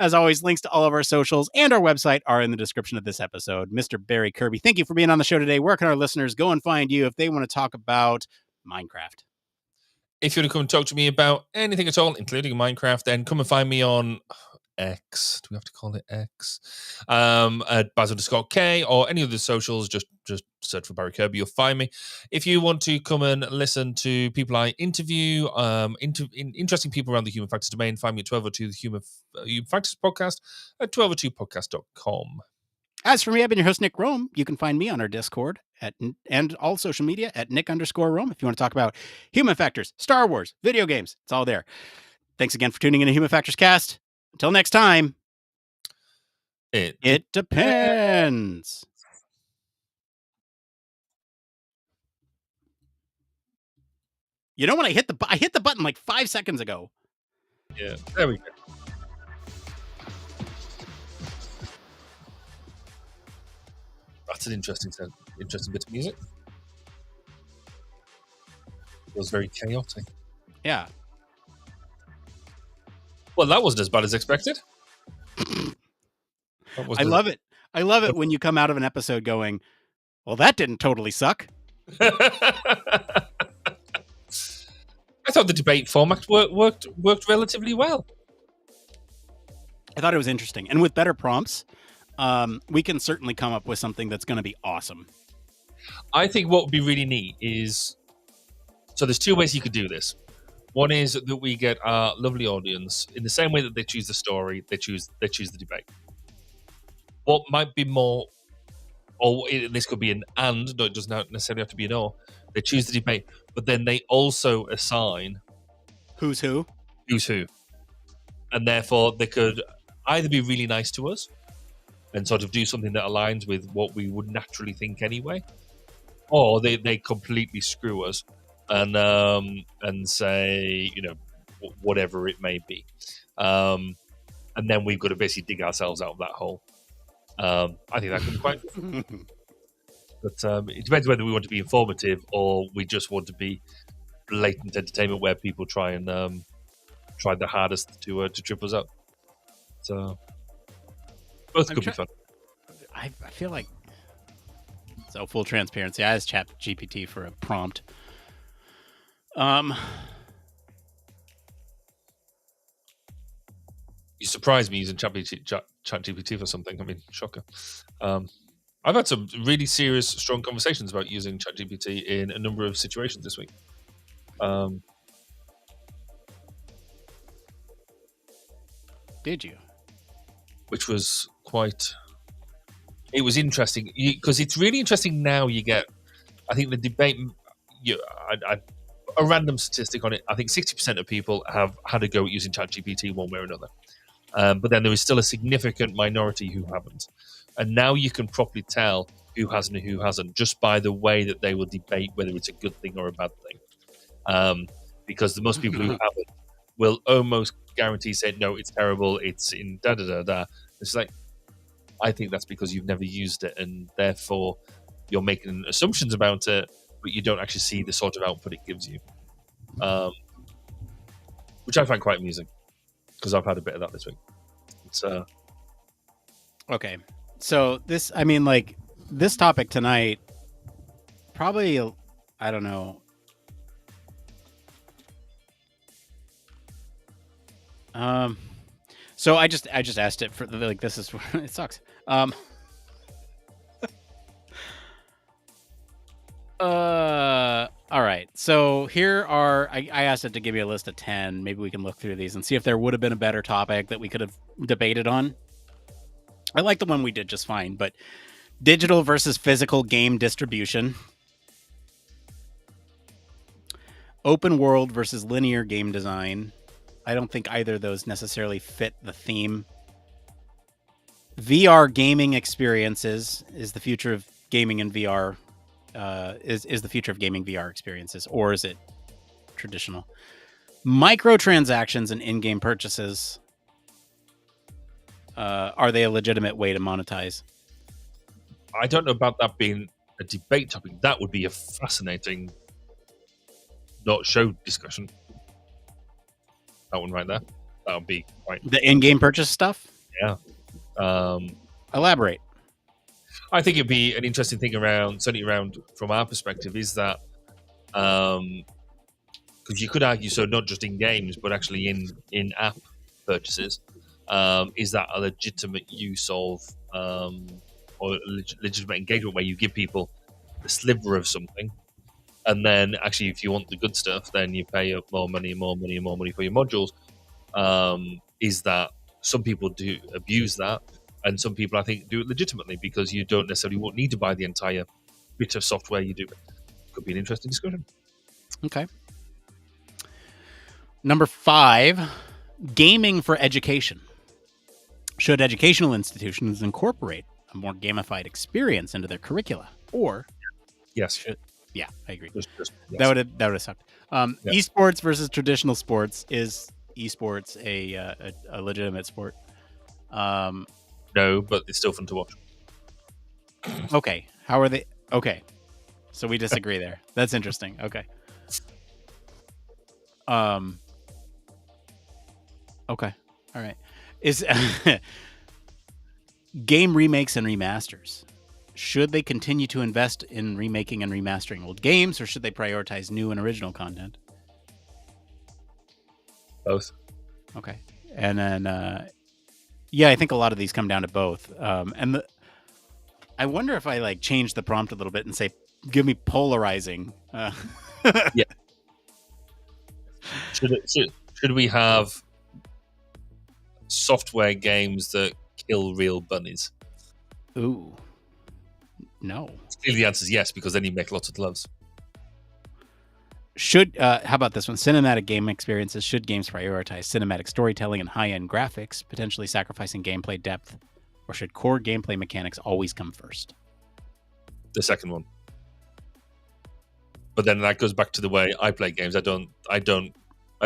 as always, links to all of our socials and our website are in the description of this episode. Mr. Barry Kirby, thank you for being on the show today. Where can our listeners go and find you if they want to talk about Minecraft? If you want to come and talk to me about anything at all, including Minecraft, then come and find me on X. Do we have to call it X? At Baz_K or any of the socials, just search for Barry Kirby, you'll find me. If you want to come and listen to people I interview, interesting people around the Human Factors domain, find me at 1202 the Human Factors Podcast at 1202podcast.com. As for me, I've been your host, Nick Roome. You can find me on our Discord and all social media at Nick_Roome. If you want to talk about Human Factors, Star Wars, video games, it's all there. Thanks again for tuning in to Human Factors Cast. Until next time, it depends. You know when I hit the button like 5 seconds ago. Yeah, there we go. That's an interesting bit of music. It was very chaotic. Yeah. Well, that wasn't as bad as expected. I love it. I love it when you come out of an episode going, well, that didn't totally suck. I thought the debate format worked relatively well. I thought it was interesting. And with better prompts, we can certainly come up with something that's going to be awesome. I think what would be really neat is, so there's 2 ways you could do this. One is that we get our lovely audience, in the same way that they choose the story, they choose the debate. What might be more, or this could be an and, no, it doesn't necessarily have to be an or. They choose the debate, but then they also assign who's who, and therefore they could either be really nice to us and sort of do something that aligns with what we would naturally think anyway, or they completely screw us and say, you know, whatever it may be, and then we've got to basically dig ourselves out of that hole. I think that could be quite good. But it depends whether we want to be informative or we just want to be blatant entertainment where people try the hardest to trip us up. So both could be fun. I feel like, so full transparency, I asked ChatGPT for a prompt. You surprised me using ChatGPT for something. I mean, shocker. I've had some really serious, strong conversations about using ChatGPT in a number of situations this week. Did you? Which was it was interesting because it's really interesting now. You get, I think the debate, a random statistic on it, I think 60% of people have had a go at using ChatGPT one way or another. But then there is still a significant minority who haven't. And now you can properly tell who has and who hasn't just by the way that they will debate whether it's a good thing or a bad thing. Because the most people who haven't will almost guarantee say, no, it's terrible, it's in da-da-da-da. It's like, I think that's because you've never used it and therefore you're making assumptions about it, but you don't actually see the sort of output it gives you. Which I find quite amusing. because I've had a bit of that this week. It's Okay. So this, I mean, like, this topic tonight, probably, I don't know. So I just asked it for, like, this is, it sucks. All right. So here are, I asked it to give me a list of 10. Maybe we can look through these and see if there would have been a better topic that we could have debated on. I like the one we did just fine, but digital versus physical game distribution, open world versus linear game design. I don't think either of those necessarily fit the theme. VR gaming experiences is the future of gaming in VR. Is the future of gaming VR experiences, or is it traditional? Microtransactions and in-game purchases. Are they a legitimate way to monetize? I don't know about that being a debate topic. That would be a fascinating not show discussion. That one right there. That would be quite... The in-game purchase stuff? Yeah. Elaborate. I think it'd be an interesting thing around, certainly around from our perspective, is that because you could argue, so not just in games, but actually in app purchases, is that a legitimate use of or legitimate engagement where you give people a sliver of something, and then actually if you want the good stuff, then you pay up more money and more money and more money for your modules. Is that some people do abuse that, and some people I think do it legitimately because you don't necessarily won't need to buy the entire bit of software you do. Could be an interesting discussion. Okay. Number 5, gaming for education. Should educational institutions incorporate a more gamified experience into their curricula? Or yes, yeah, I agree. Yes. That would have sucked. Esports versus traditional sports. Is esports a legitimate sport? No, but it's still fun to watch. Okay. How are they? Okay. So we disagree there. That's interesting. Okay. Okay. All right. Is game remakes and remasters. Should they continue to invest in remaking and remastering old games, or should they prioritize new and original content? Both. Okay. And then, yeah, I think a lot of these come down to both. And I wonder if I like change the prompt a little bit and say, give me polarizing. Yeah. Should we have software games that kill real bunnies? Ooh. No. Clearly the answer is yes, because then you make lots of gloves. Should how about this one? Cinematic game experiences. Should games prioritize cinematic storytelling and high-end graphics, potentially sacrificing gameplay depth, or should core gameplay mechanics always come first? The second one. But then that goes back to the way I play games. I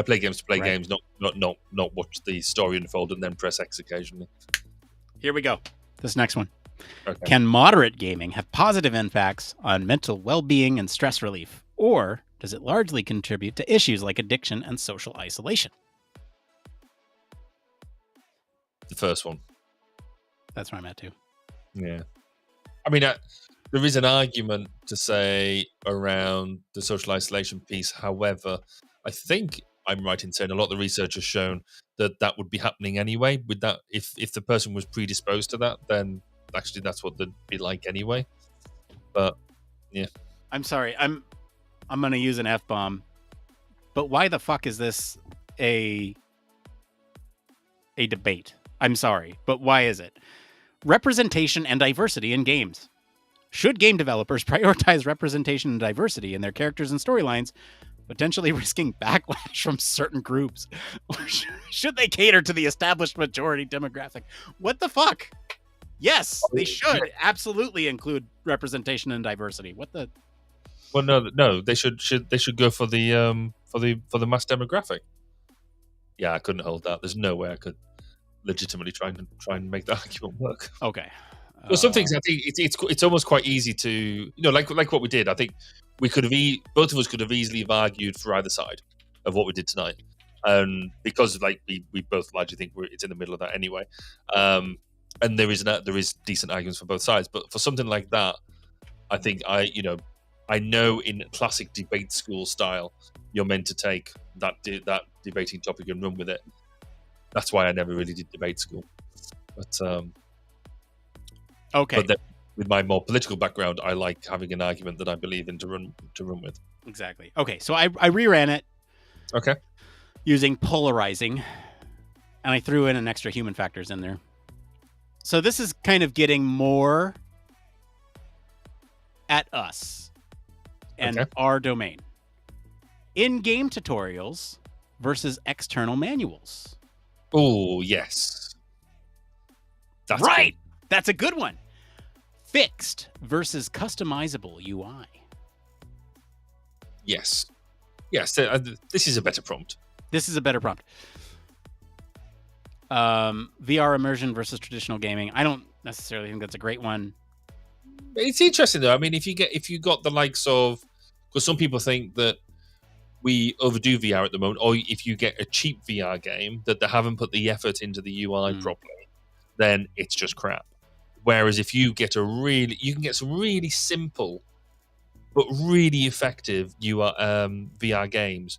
play games to play games, not watch the story unfold and then press X occasionally. Here we go. This next one. Okay. Can moderate gaming have positive impacts on mental well-being and stress relief, or does it largely contribute to issues like addiction and social isolation? The first one. That's where I'm at too. Yeah. I mean, there is an argument to say around the social isolation piece. However, I think I'm right in saying a lot of the research has shown that would be happening anyway. With that, if the person was predisposed to that, then actually that's what they'd be like anyway. But yeah, I'm sorry. I'm gonna use an F-bomb, but why the fuck is this a debate? I'm sorry, but why is it? Representation and diversity in games. Should game developers prioritize representation and diversity in their characters and storylines, potentially risking backlash from certain groups? Or should they cater to the established majority demographic? What the fuck? Yes, they should absolutely include representation and diversity. What the? Well, no, they should go for the mass demographic. Yeah, I couldn't hold that. There's no way I could legitimately try and make that argument work. Okay. Well, some things I think it's almost quite easy to like what we did. I think we could have both of us could have easily have argued for either side of what we did tonight. because like we both largely think it's in the middle of that anyway. And there is decent arguments for both sides, but for something like that, I think I know in classic debate school style, you're meant to take that debating topic and run with it. That's why I never really did debate school. But okay. But then with my more political background, I like having an argument that I believe in to run with. Exactly. Okay, so I reran it. Okay. Using polarizing, and I threw in an extra human factors in there. So this is kind of getting more at us and our domain. In-game tutorials versus external manuals. Oh, yes. That's right. Good. That's a good one. Fixed versus customizable UI. Yes. This is a better prompt. This is a better prompt. VR immersion versus traditional gaming. I don't necessarily think that's a great one. It's interesting though. I mean, if you got the likes of, because some people think that we overdo VR at the moment, or if you get a cheap VR game that they haven't put the effort into the UI properly, then it's just crap. Whereas if you get you can get some really simple but really effective VR games.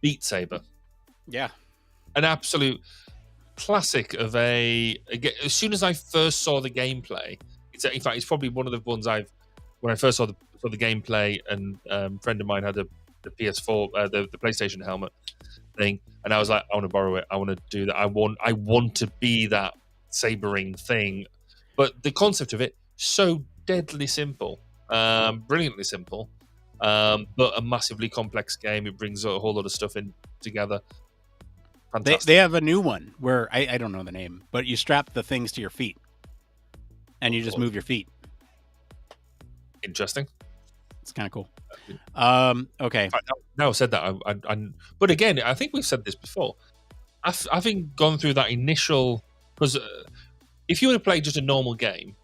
Beat Saber. Yeah. An absolute classic of as soon as I first saw the gameplay, in fact, it's probably one of the ones when I first saw the gameplay, and a friend of mine had the PS4, the PlayStation helmet thing, and I was like, I want to borrow it. I want to do that. I want to be that sabering thing. But the concept of it, so deadly simple, brilliantly simple, but a massively complex game. It brings a whole lot of stuff in together. Fantastic. They have a new one where I don't know the name, but you strap the things to your feet and you just move your feet. Interesting. It's kind of cool. Okay. Now I've said that, but again, I think we've said this before. Having gone through that initial, because if you want to play just a normal game,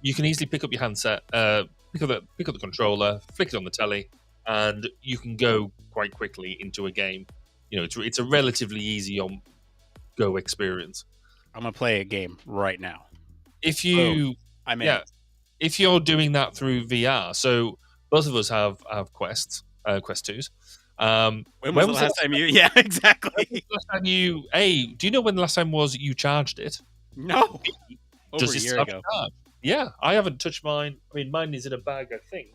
you can easily pick up your handset, pick up the controller, flick it on the telly, and you can go quite quickly into a game. It's a relatively easy on go experience. I'm gonna play a game right now. If you, if you're doing that through VR, so both of us have Quest 2s. When was the last time you? Yeah, exactly. Do you know when the last time was you charged it? No, over a year ago. Yeah, I haven't touched mine. I mean, mine is in a bag, I think.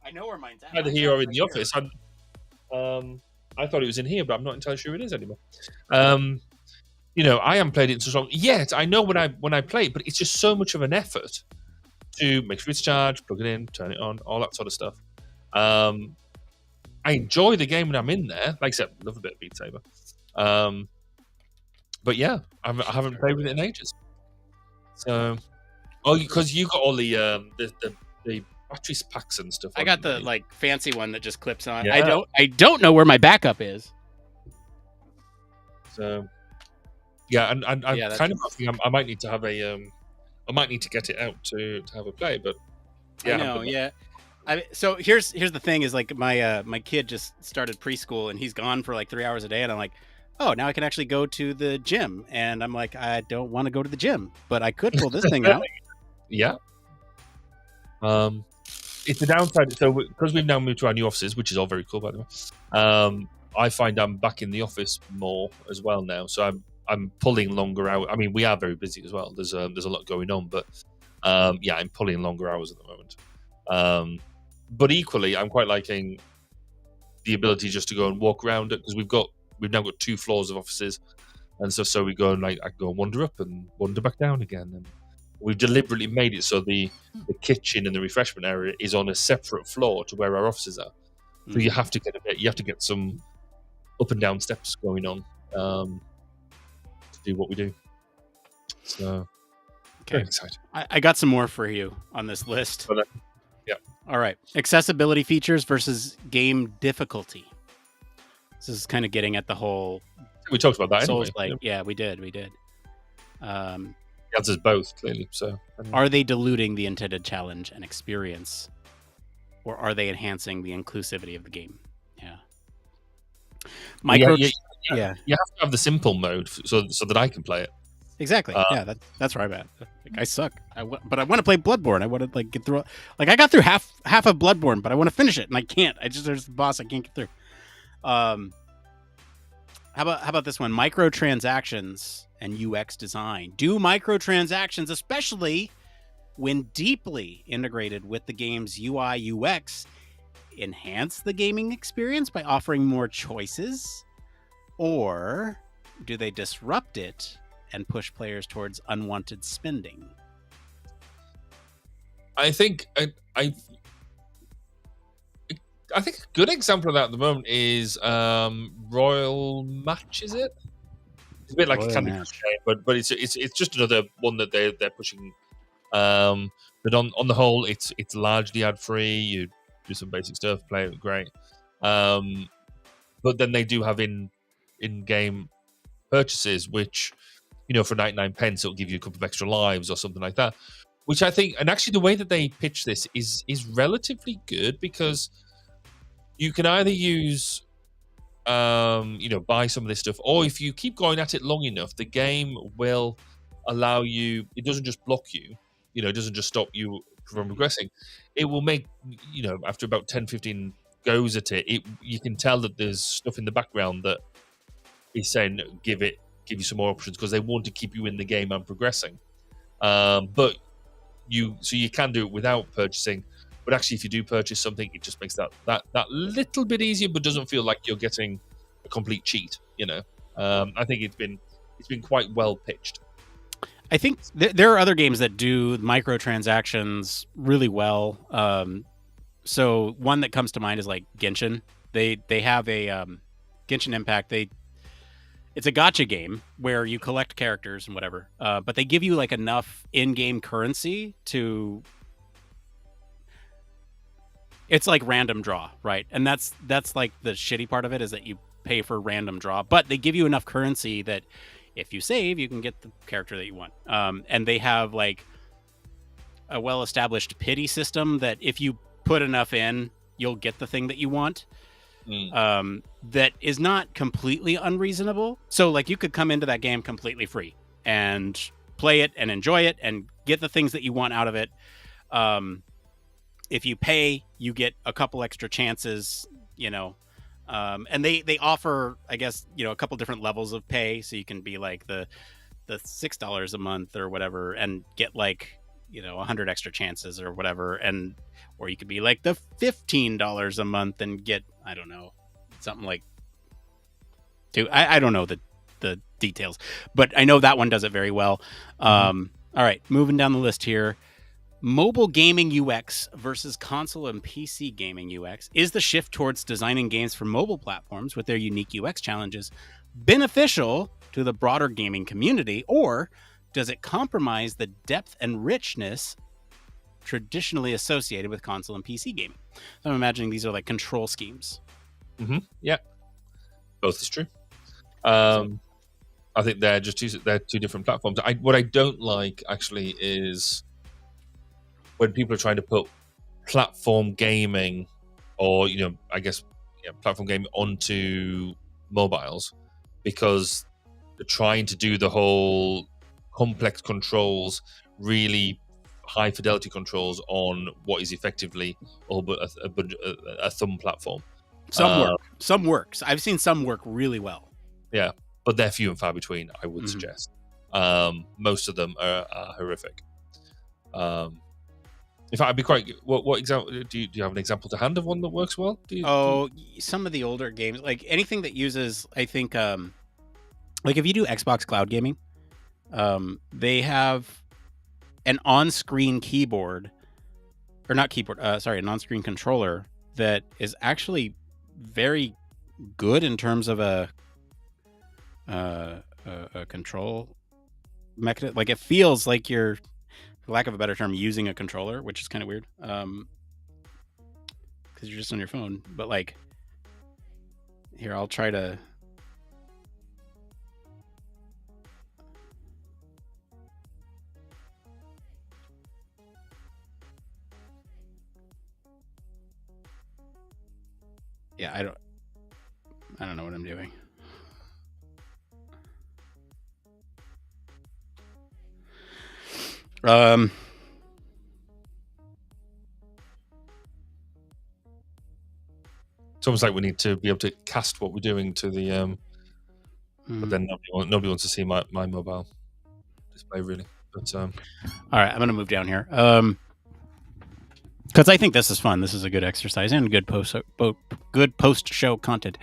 I know where mine's at. Either here or in the office. I thought it was in here, but I'm not entirely sure it is anymore. I haven't played it in so long yet. I know when I play it, but it's just so much of an effort to make sure it's charged, plug it in, turn it on, all that sort of stuff. I enjoy the game when I'm in there. Like I said, love a bit of Beat Saber. But yeah, I haven't played with it in ages. So, because you got all the battery packs and stuff. I got the fancy one that just clips on. Yeah. I don't know where my backup is. So, yeah, and I'm kind of thinking I might need to have I might need to get it out to have a play. But yeah, I know, yeah. So here's the thing: is like my kid just started preschool and he's gone for like 3 hours a day, and I'm like, oh, now I can actually go to the gym, and I'm like, I don't want to go to the gym, but I could pull this thing out. Yeah. It's the downside. So because we've now moved to our new offices, which is all very cool, by the way. I find I'm back in the office more as well now, so I'm pulling longer hours. I mean, we are very busy as well. There's a lot going on, but I'm pulling longer hours at the moment. But equally, I'm quite liking the ability just to go and walk around it, because we've now got 2 floors of offices, and so we go and I go and wander up and wander back down again, and we've deliberately made it so the kitchen and the refreshment area is on a separate floor to where our offices are. So you have to get some up and down steps going on to do what we do. So, okay, very excited. I got some more for you on this list. Yeah. All right. Accessibility features versus game difficulty. This is kind of getting at the whole. We talked about that Souls anyway. Yeah, we did. The answer's both, clearly. So, are they diluting the intended challenge and experience, or are they enhancing the inclusivity of the game? Yeah. Micro, Yeah, yeah, you have to have the simple mode so that I can play it. exactly. Yeah, that's where I'm at. Like, I suck. But I want to play Bloodborne. I want to like get through. Like, I got through half of Bloodborne, but I want to finish it and I can't. There's the boss I can't get through. How about this one? Microtransactions and UX design. Do microtransactions, especially when deeply integrated with the game's UI UX, enhance the gaming experience by offering more choices, or do they disrupt it and push players towards unwanted spending? I think I think a good example of that at the moment is Royal Match. Is it? It's a bit like Royal a Candy Match. Crush game, but it's just another one that they're pushing. But on the whole, it's largely ad free. You do some basic stuff, play it great. But then they do have in game purchases, which, you know, for 99 pence it'll give you a couple of extra lives or something like that. Which I think, and actually the way that they pitch this is relatively good, because you can either use buy some of this stuff, or if you keep going at it long enough, the game will allow you. It doesn't just block you, it doesn't just stop you from progressing. It will make, after about 10-15 goes at it, you can tell that there's stuff in the background that is saying give you some more options, because they want to keep you in the game and progressing. But you can do it without purchasing. But actually, if you do purchase something, it just makes that little bit easier, but doesn't feel like you're getting a complete cheat. I think it's been quite well pitched. I think there are other games that do microtransactions really well. So one that comes to mind is like Genshin. They have a Genshin Impact. It's a gacha game where you collect characters and whatever, but they give you like enough in-game currency to. It's like random draw, right? And that's like the shitty part of it, is that you pay for random draw, but they give you enough currency that if you save, you can get the character that you want. And they have like a well-established pity system that if you put enough in, you'll get the thing that you want. That is not completely unreasonable. So like you could come into that game completely free and play it and enjoy it and get the things that you want out of it. If you pay, you get a couple extra chances, and they offer, I guess, a couple different levels of pay. So you can be like the $6 a month or whatever and get like, 100 extra chances or whatever. Or you could be like the $15 a month and get, I don't know, something like I don't know the details, but I know that one does it very well. All right, moving down the list here. Mobile gaming UX versus console and PC gaming UX. Is the shift towards designing games for mobile platforms with their unique UX challenges beneficial to the broader gaming community, or does it compromise the depth and richness traditionally associated with console and PC gaming? So I'm imagining these are like control schemes. Yeah, both is true. I think they're just two different platforms. What I don't like actually is when people are trying to put platform gaming, or platform gaming onto mobiles, because they're trying to do the whole complex controls, really high fidelity controls on what is effectively all but a thumb platform. Some works. I've seen some work really well. Yeah, but they're few and far between, I would suggest. Most of them are horrific. In fact, I'd be quite. What example do you have an example to hand of one that works well? Some of the older games, like anything that uses, I think, like if you do Xbox Cloud Gaming, they have an on-screen keyboard, or not keyboard. An on-screen controller that is actually very good in terms of a control mechanism. Like it feels like you're, for lack of a better term, using a controller, which is kind of weird, because you're just on your phone. But like, here, I'll try to. Yeah, I don't know what I'm doing. It's almost like we need to be able to cast what we're doing to the. But then nobody wants to see my mobile display really. But all right, I'm going to move down here because I think this is fun. This is a good exercise and good post show content.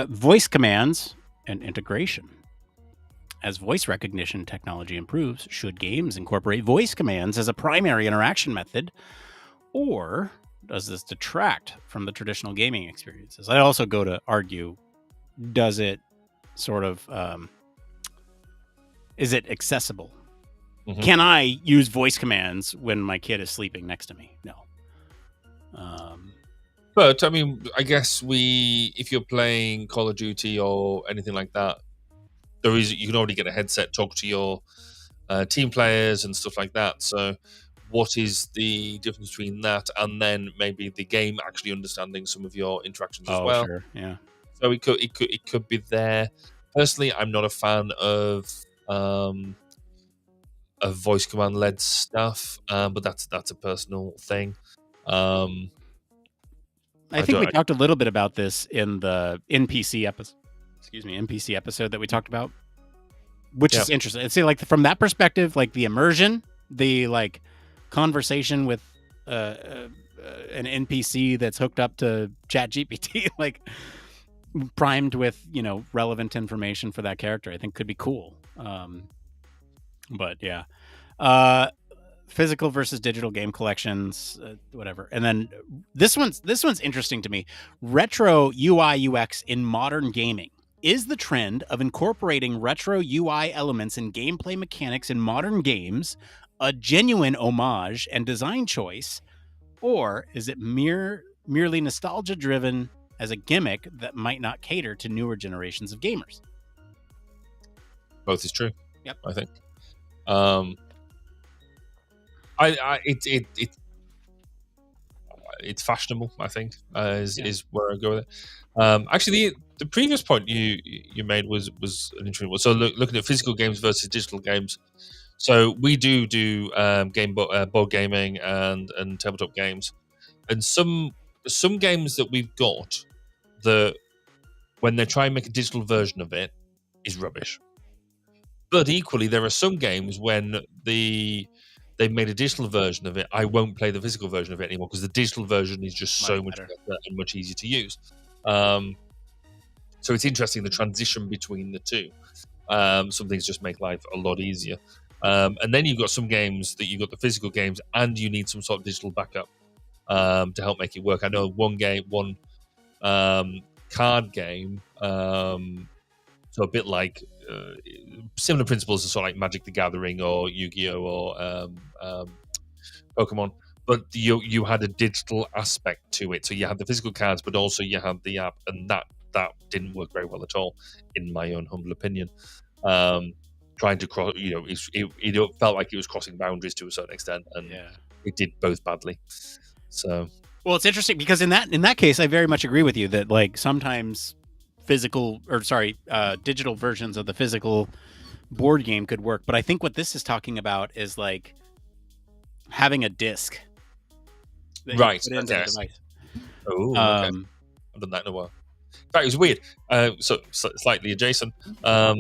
Voice commands and integration. As voice recognition technology improves, should games incorporate voice commands as a primary interaction method, or does this detract from the traditional gaming experiences? I also go to argue, does it sort of, is it accessible? Mm-hmm. Can I use voice commands when my kid is sleeping next to me? No. But I mean, I guess if you're playing Call of Duty or anything like that, you can already get a headset, talk to your team players and stuff like that. So what is the difference between that and then maybe the game actually understanding some of your interactions as well? Sure, yeah. So it could be there. Personally, I'm not a fan of voice command led stuff, but that's a personal thing. I think we talked a little bit about this in the NPC episode. NPC episode that we talked about, which is interesting. I'd say, like, from that perspective, like the immersion, the like conversation with an NPC that's hooked up to ChatGPT, like primed with relevant information for that character, I think could be cool. But yeah, physical versus digital game collections, whatever. And then this one's interesting to me. Retro UI UX in modern gaming. Is the trend of incorporating retro UI elements and gameplay mechanics in modern games a genuine homage and design choice, or is it merely nostalgia-driven as a gimmick that might not cater to newer generations of gamers? Both is true. Yep. I think. It's fashionable, I think, is where I go with it. Actually, the previous point you made was an interesting one. So looking at physical games versus digital games. So we do board gaming and tabletop games, and some games that we've got that when they try and make a digital version of it is rubbish. But equally, there are some games when they've made a digital version of it, I won't play the physical version of it anymore because the digital version is just so much better and much easier to use. So it's interesting the transition between the two. Some things just make life a lot easier. And then you've got some games that you've got the physical games and you need some sort of digital backup to help make it work. I know one card game, so a bit like similar principles to sort of like Magic the Gathering or Yu-Gi-Oh! Or Pokemon, but you had a digital aspect to it. So you had the physical cards, but also you had the app, and that didn't work very well at all, in my own humble opinion. Trying to cross, it felt like it was crossing boundaries to a certain extent, and it did both badly. So, well, it's interesting because in that case, I very much agree with you that like sometimes digital versions of the physical board game could work, but I think what this is talking about is like having a disc, right? Put into the device. Oh, okay. I've done that in a while. In fact, it was weird. So slightly adjacent. I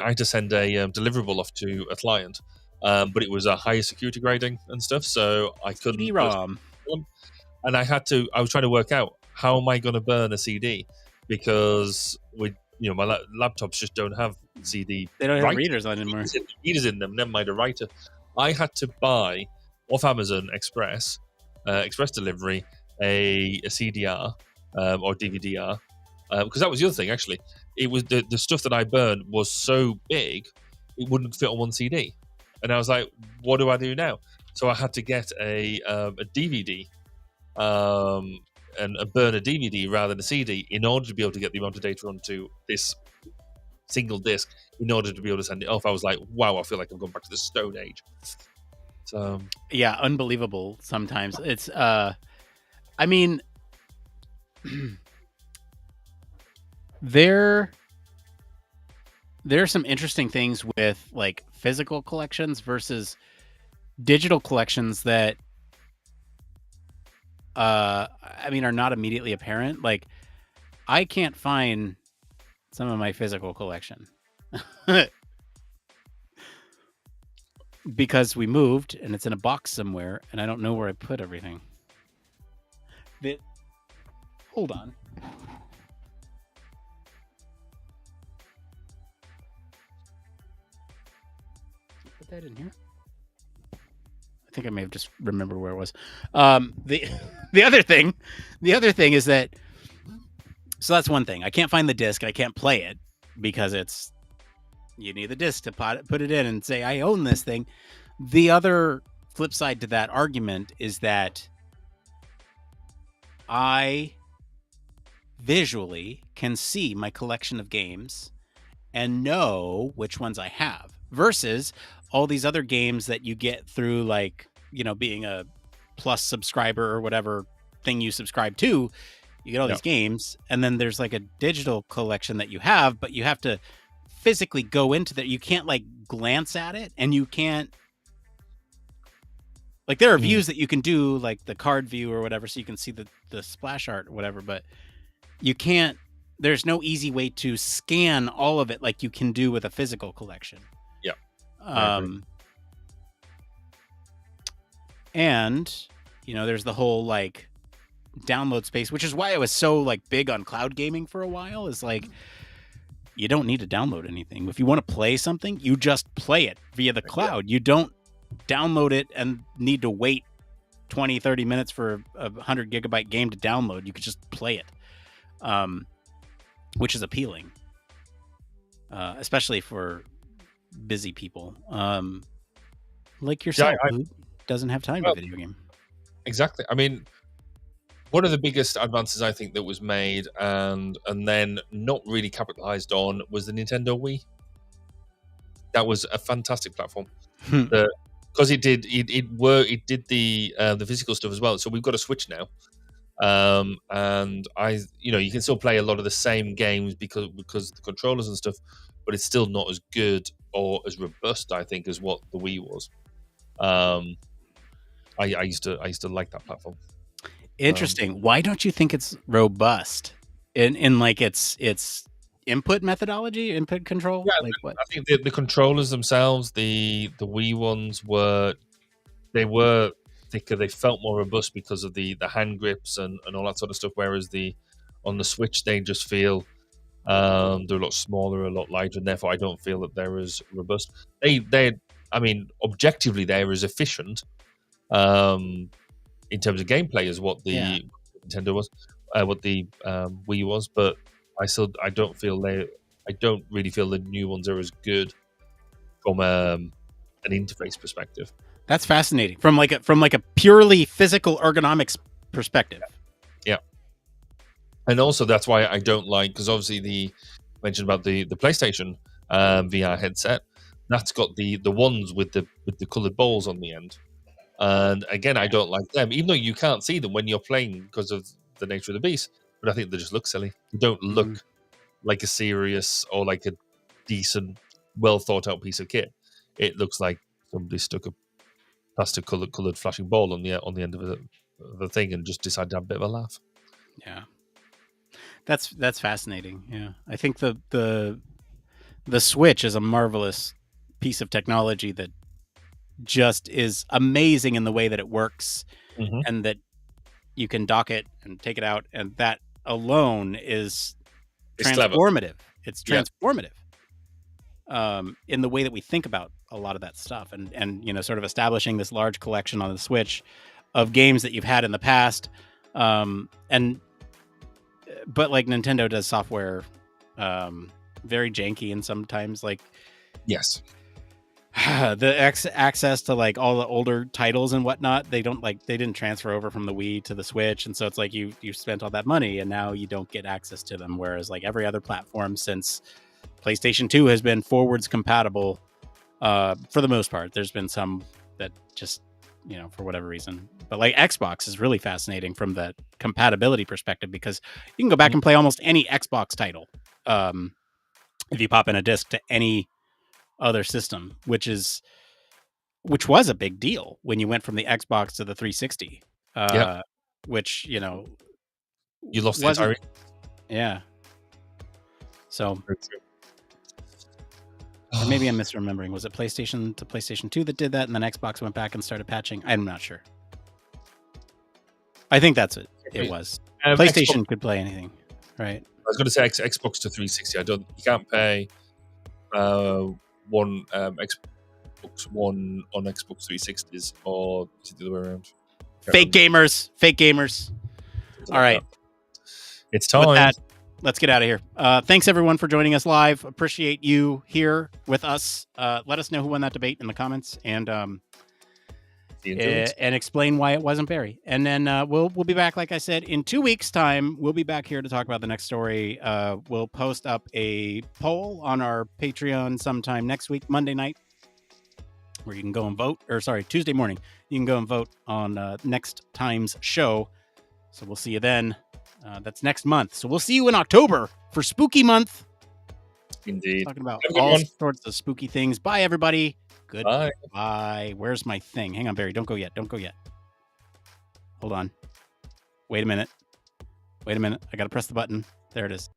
had to send a deliverable off to a client, but it was a higher security grading and stuff, so I couldn't. CD-ROM. And I was trying to work out how am I going to burn a CD because my laptops just don't have CD. They don't have readers on anymore. Readers in them. Never mind a writer. I had to buy off Amazon Express delivery a CDR or DVD-R. Because that was the other thing, actually. It was the stuff that I burned was so big, it wouldn't fit on one CD. And I was like, what do I do now? So I had to get a DVD and burn a DVD rather than a CD in order to be able to get the amount of data onto this single disc in order to be able to send it off. I was like, wow, I feel like I've gone back to the Stone Age. So yeah, unbelievable sometimes. It's, I mean... There are some interesting things with like physical collections versus digital collections that I mean are not immediately apparent. Like I can't find some of my physical collection because we moved and it's in a box somewhere and I don't know where I put everything. Hold on. Put that in here. I think I may have just remembered where it was. The other thing is that, so that's one thing. I can't find the disc. I can't play it because you need the disc to put it in and say I own this thing. The other flip side to that argument is that I visually can see my collection of games and know which ones I have versus all these other games that you get through, like, you know, being a plus subscriber or whatever thing you subscribe to. You get all these games, and then there's like a digital collection that you have, but you have to physically go into that. You can't like glance at it, and you can't like there are views that you can do, like the card view or whatever, so you can see the splash art or whatever, but you can't. There's no easy way to scan all of it like you can do with a physical collection. And you know, there's the whole like download space, which is why I was so like big on cloud gaming for a while. Is like you don't need to download anything. If you want to play something, you just play it via the cloud. You don't download it and need to wait 20-30 minutes for a 100 gigabyte game to download. You could just play it, which is appealing, especially for busy people like yourself, who doesn't have time to video game. Exactly. I mean, one of the biggest advances I think that was made and then not really capitalized on was the Nintendo Wii. That was a fantastic platform because it did the physical stuff as well. So we've got a Switch now, and you can still play a lot of the same games because the controllers and stuff, but it's still not as good or as robust, I think, as what the Wii was. I used to like that platform. Interesting. Why don't you think it's robust in like its input methodology, input control? Yeah, like what? I think the controllers themselves, the Wii ones were thicker. They felt more robust because of the hand grips and all that sort of stuff. Whereas on the Switch, they just feel they're a lot smaller, a lot lighter, and therefore I don't feel that they're as robust. I mean, objectively, they're as efficient in terms of gameplay as what the Nintendo was, what the Wii was, but I don't really feel the new ones are as good from an interface perspective. That's fascinating from like a purely physical ergonomics perspective. Yeah, and also that's why I don't like, because obviously mentioned about the PlayStation VR headset. That's got the ones with the coloured balls on the end. And again, I don't like them, even though you can't see them when you're playing because of the nature of the beast. But I think they just look silly. They don't look like a serious or like a decent, well thought out piece of kit. It looks like somebody stuck a plastic coloured flashing ball on the end of the thing and just decided to have a bit of a laugh. Yeah, that's fascinating. Yeah, I think the Switch is a marvelous piece of technology that just is amazing in the way that it works, and that you can dock it and take it out, and that alone is transformative. It's transformative in the way that we think about a lot of that stuff, and you know, sort of establishing this large collection on the Switch of games that you've had in the past, but like Nintendo does software very janky, and sometimes like the access to like all the older titles and whatnot, they didn't transfer over from the Wii to the Switch, and so it's like you spent all that money and now you don't get access to them, whereas like every other platform since PlayStation 2 has been forwards compatible for the most part. There's been some that just, you know, for whatever reason, but like Xbox is really fascinating from the compatibility perspective, because you can go back and play almost any Xbox title if you pop in a disc to any other system, which was a big deal when you went from the Xbox to the 360. Which, you lost the entire. Yeah. So, Very true. or maybe I'm misremembering. Was it PlayStation to PlayStation 2 that did that, and then Xbox went back and started patching? I'm not sure. I think that's it. It was. PlayStation Xbox, could play anything, right? I was going to say Xbox to 360. You can't pay one Xbox One on Xbox 360s, or is it the other way around? Fake gamers. All right. It's time. With that, let's get out of here. Thanks everyone for joining us live. Appreciate you here with us. Let us know who won that debate in the comments, and explain why it wasn't Barry. And then we'll be back, like I said, in 2 weeks' time. We'll be back here to talk about the next story. We'll post up a poll on our Patreon sometime next week, Monday night, where you can go and vote. Or sorry, Tuesday morning. You can go and vote on next time's show. So we'll see you then. That's next month. So we'll see you in October for Spooky Month. Indeed. Talking about all sorts of spooky things. Bye, everybody. Goodbye. Bye. Where's my thing? Hang on, Barry. Don't go yet. Hold on. Wait a minute. I got to press the button. There it is.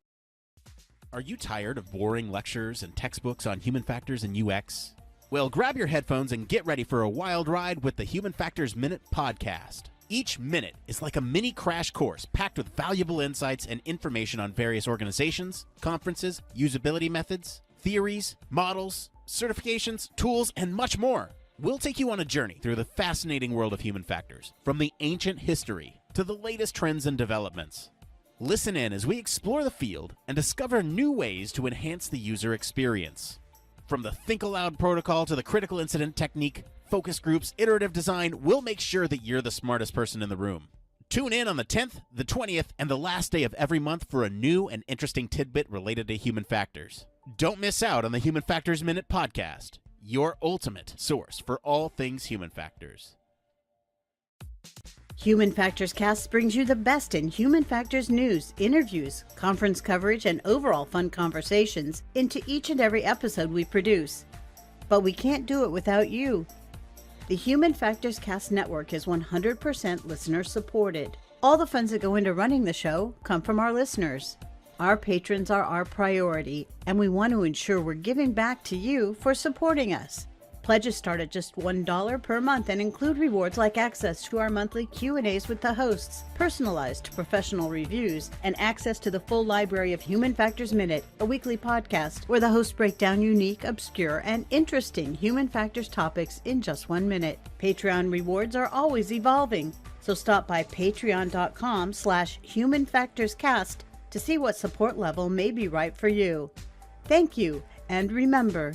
Are you tired of boring lectures and textbooks on human factors and UX? Well, grab your headphones and get ready for a wild ride with the Human Factors Minute podcast. Each minute is like a mini crash course packed with valuable insights and information on various organizations, conferences, usability methods, theories, models, certifications, tools, and much more. We'll take you on a journey through the fascinating world of human factors, from the ancient history to the latest trends and developments. Listen in as we explore the field and discover new ways to enhance the user experience. From the Think Aloud protocol to the critical incident technique, focus groups, iterative design, we'll make sure that you're the smartest person in the room. Tune in on the 10th, the 20th, and the last day of every month for a new and interesting tidbit related to human factors. Don't miss out on the Human Factors Minute podcast, your ultimate source for all things human factors. Human Factors Cast brings you the best in human factors news, interviews, conference coverage, and overall fun conversations into each and every episode we produce. But we can't do it without you. The Human Factors Cast network is 100% listener supported. All the funds that go into running the show come from our listeners. Our patrons are our priority, and we want to ensure we're giving back to you for supporting us. Pledges start at just $1 per month and include rewards like access to our monthly Q&As with the hosts, personalized professional reviews, and access to the full library of Human Factors Minute, a weekly podcast where the hosts break down unique, obscure, and interesting human factors topics in just 1 minute. Patreon rewards are always evolving, so stop by patreon.com/humanfactorscast to see what support level may be right for you. Thank you, and remember,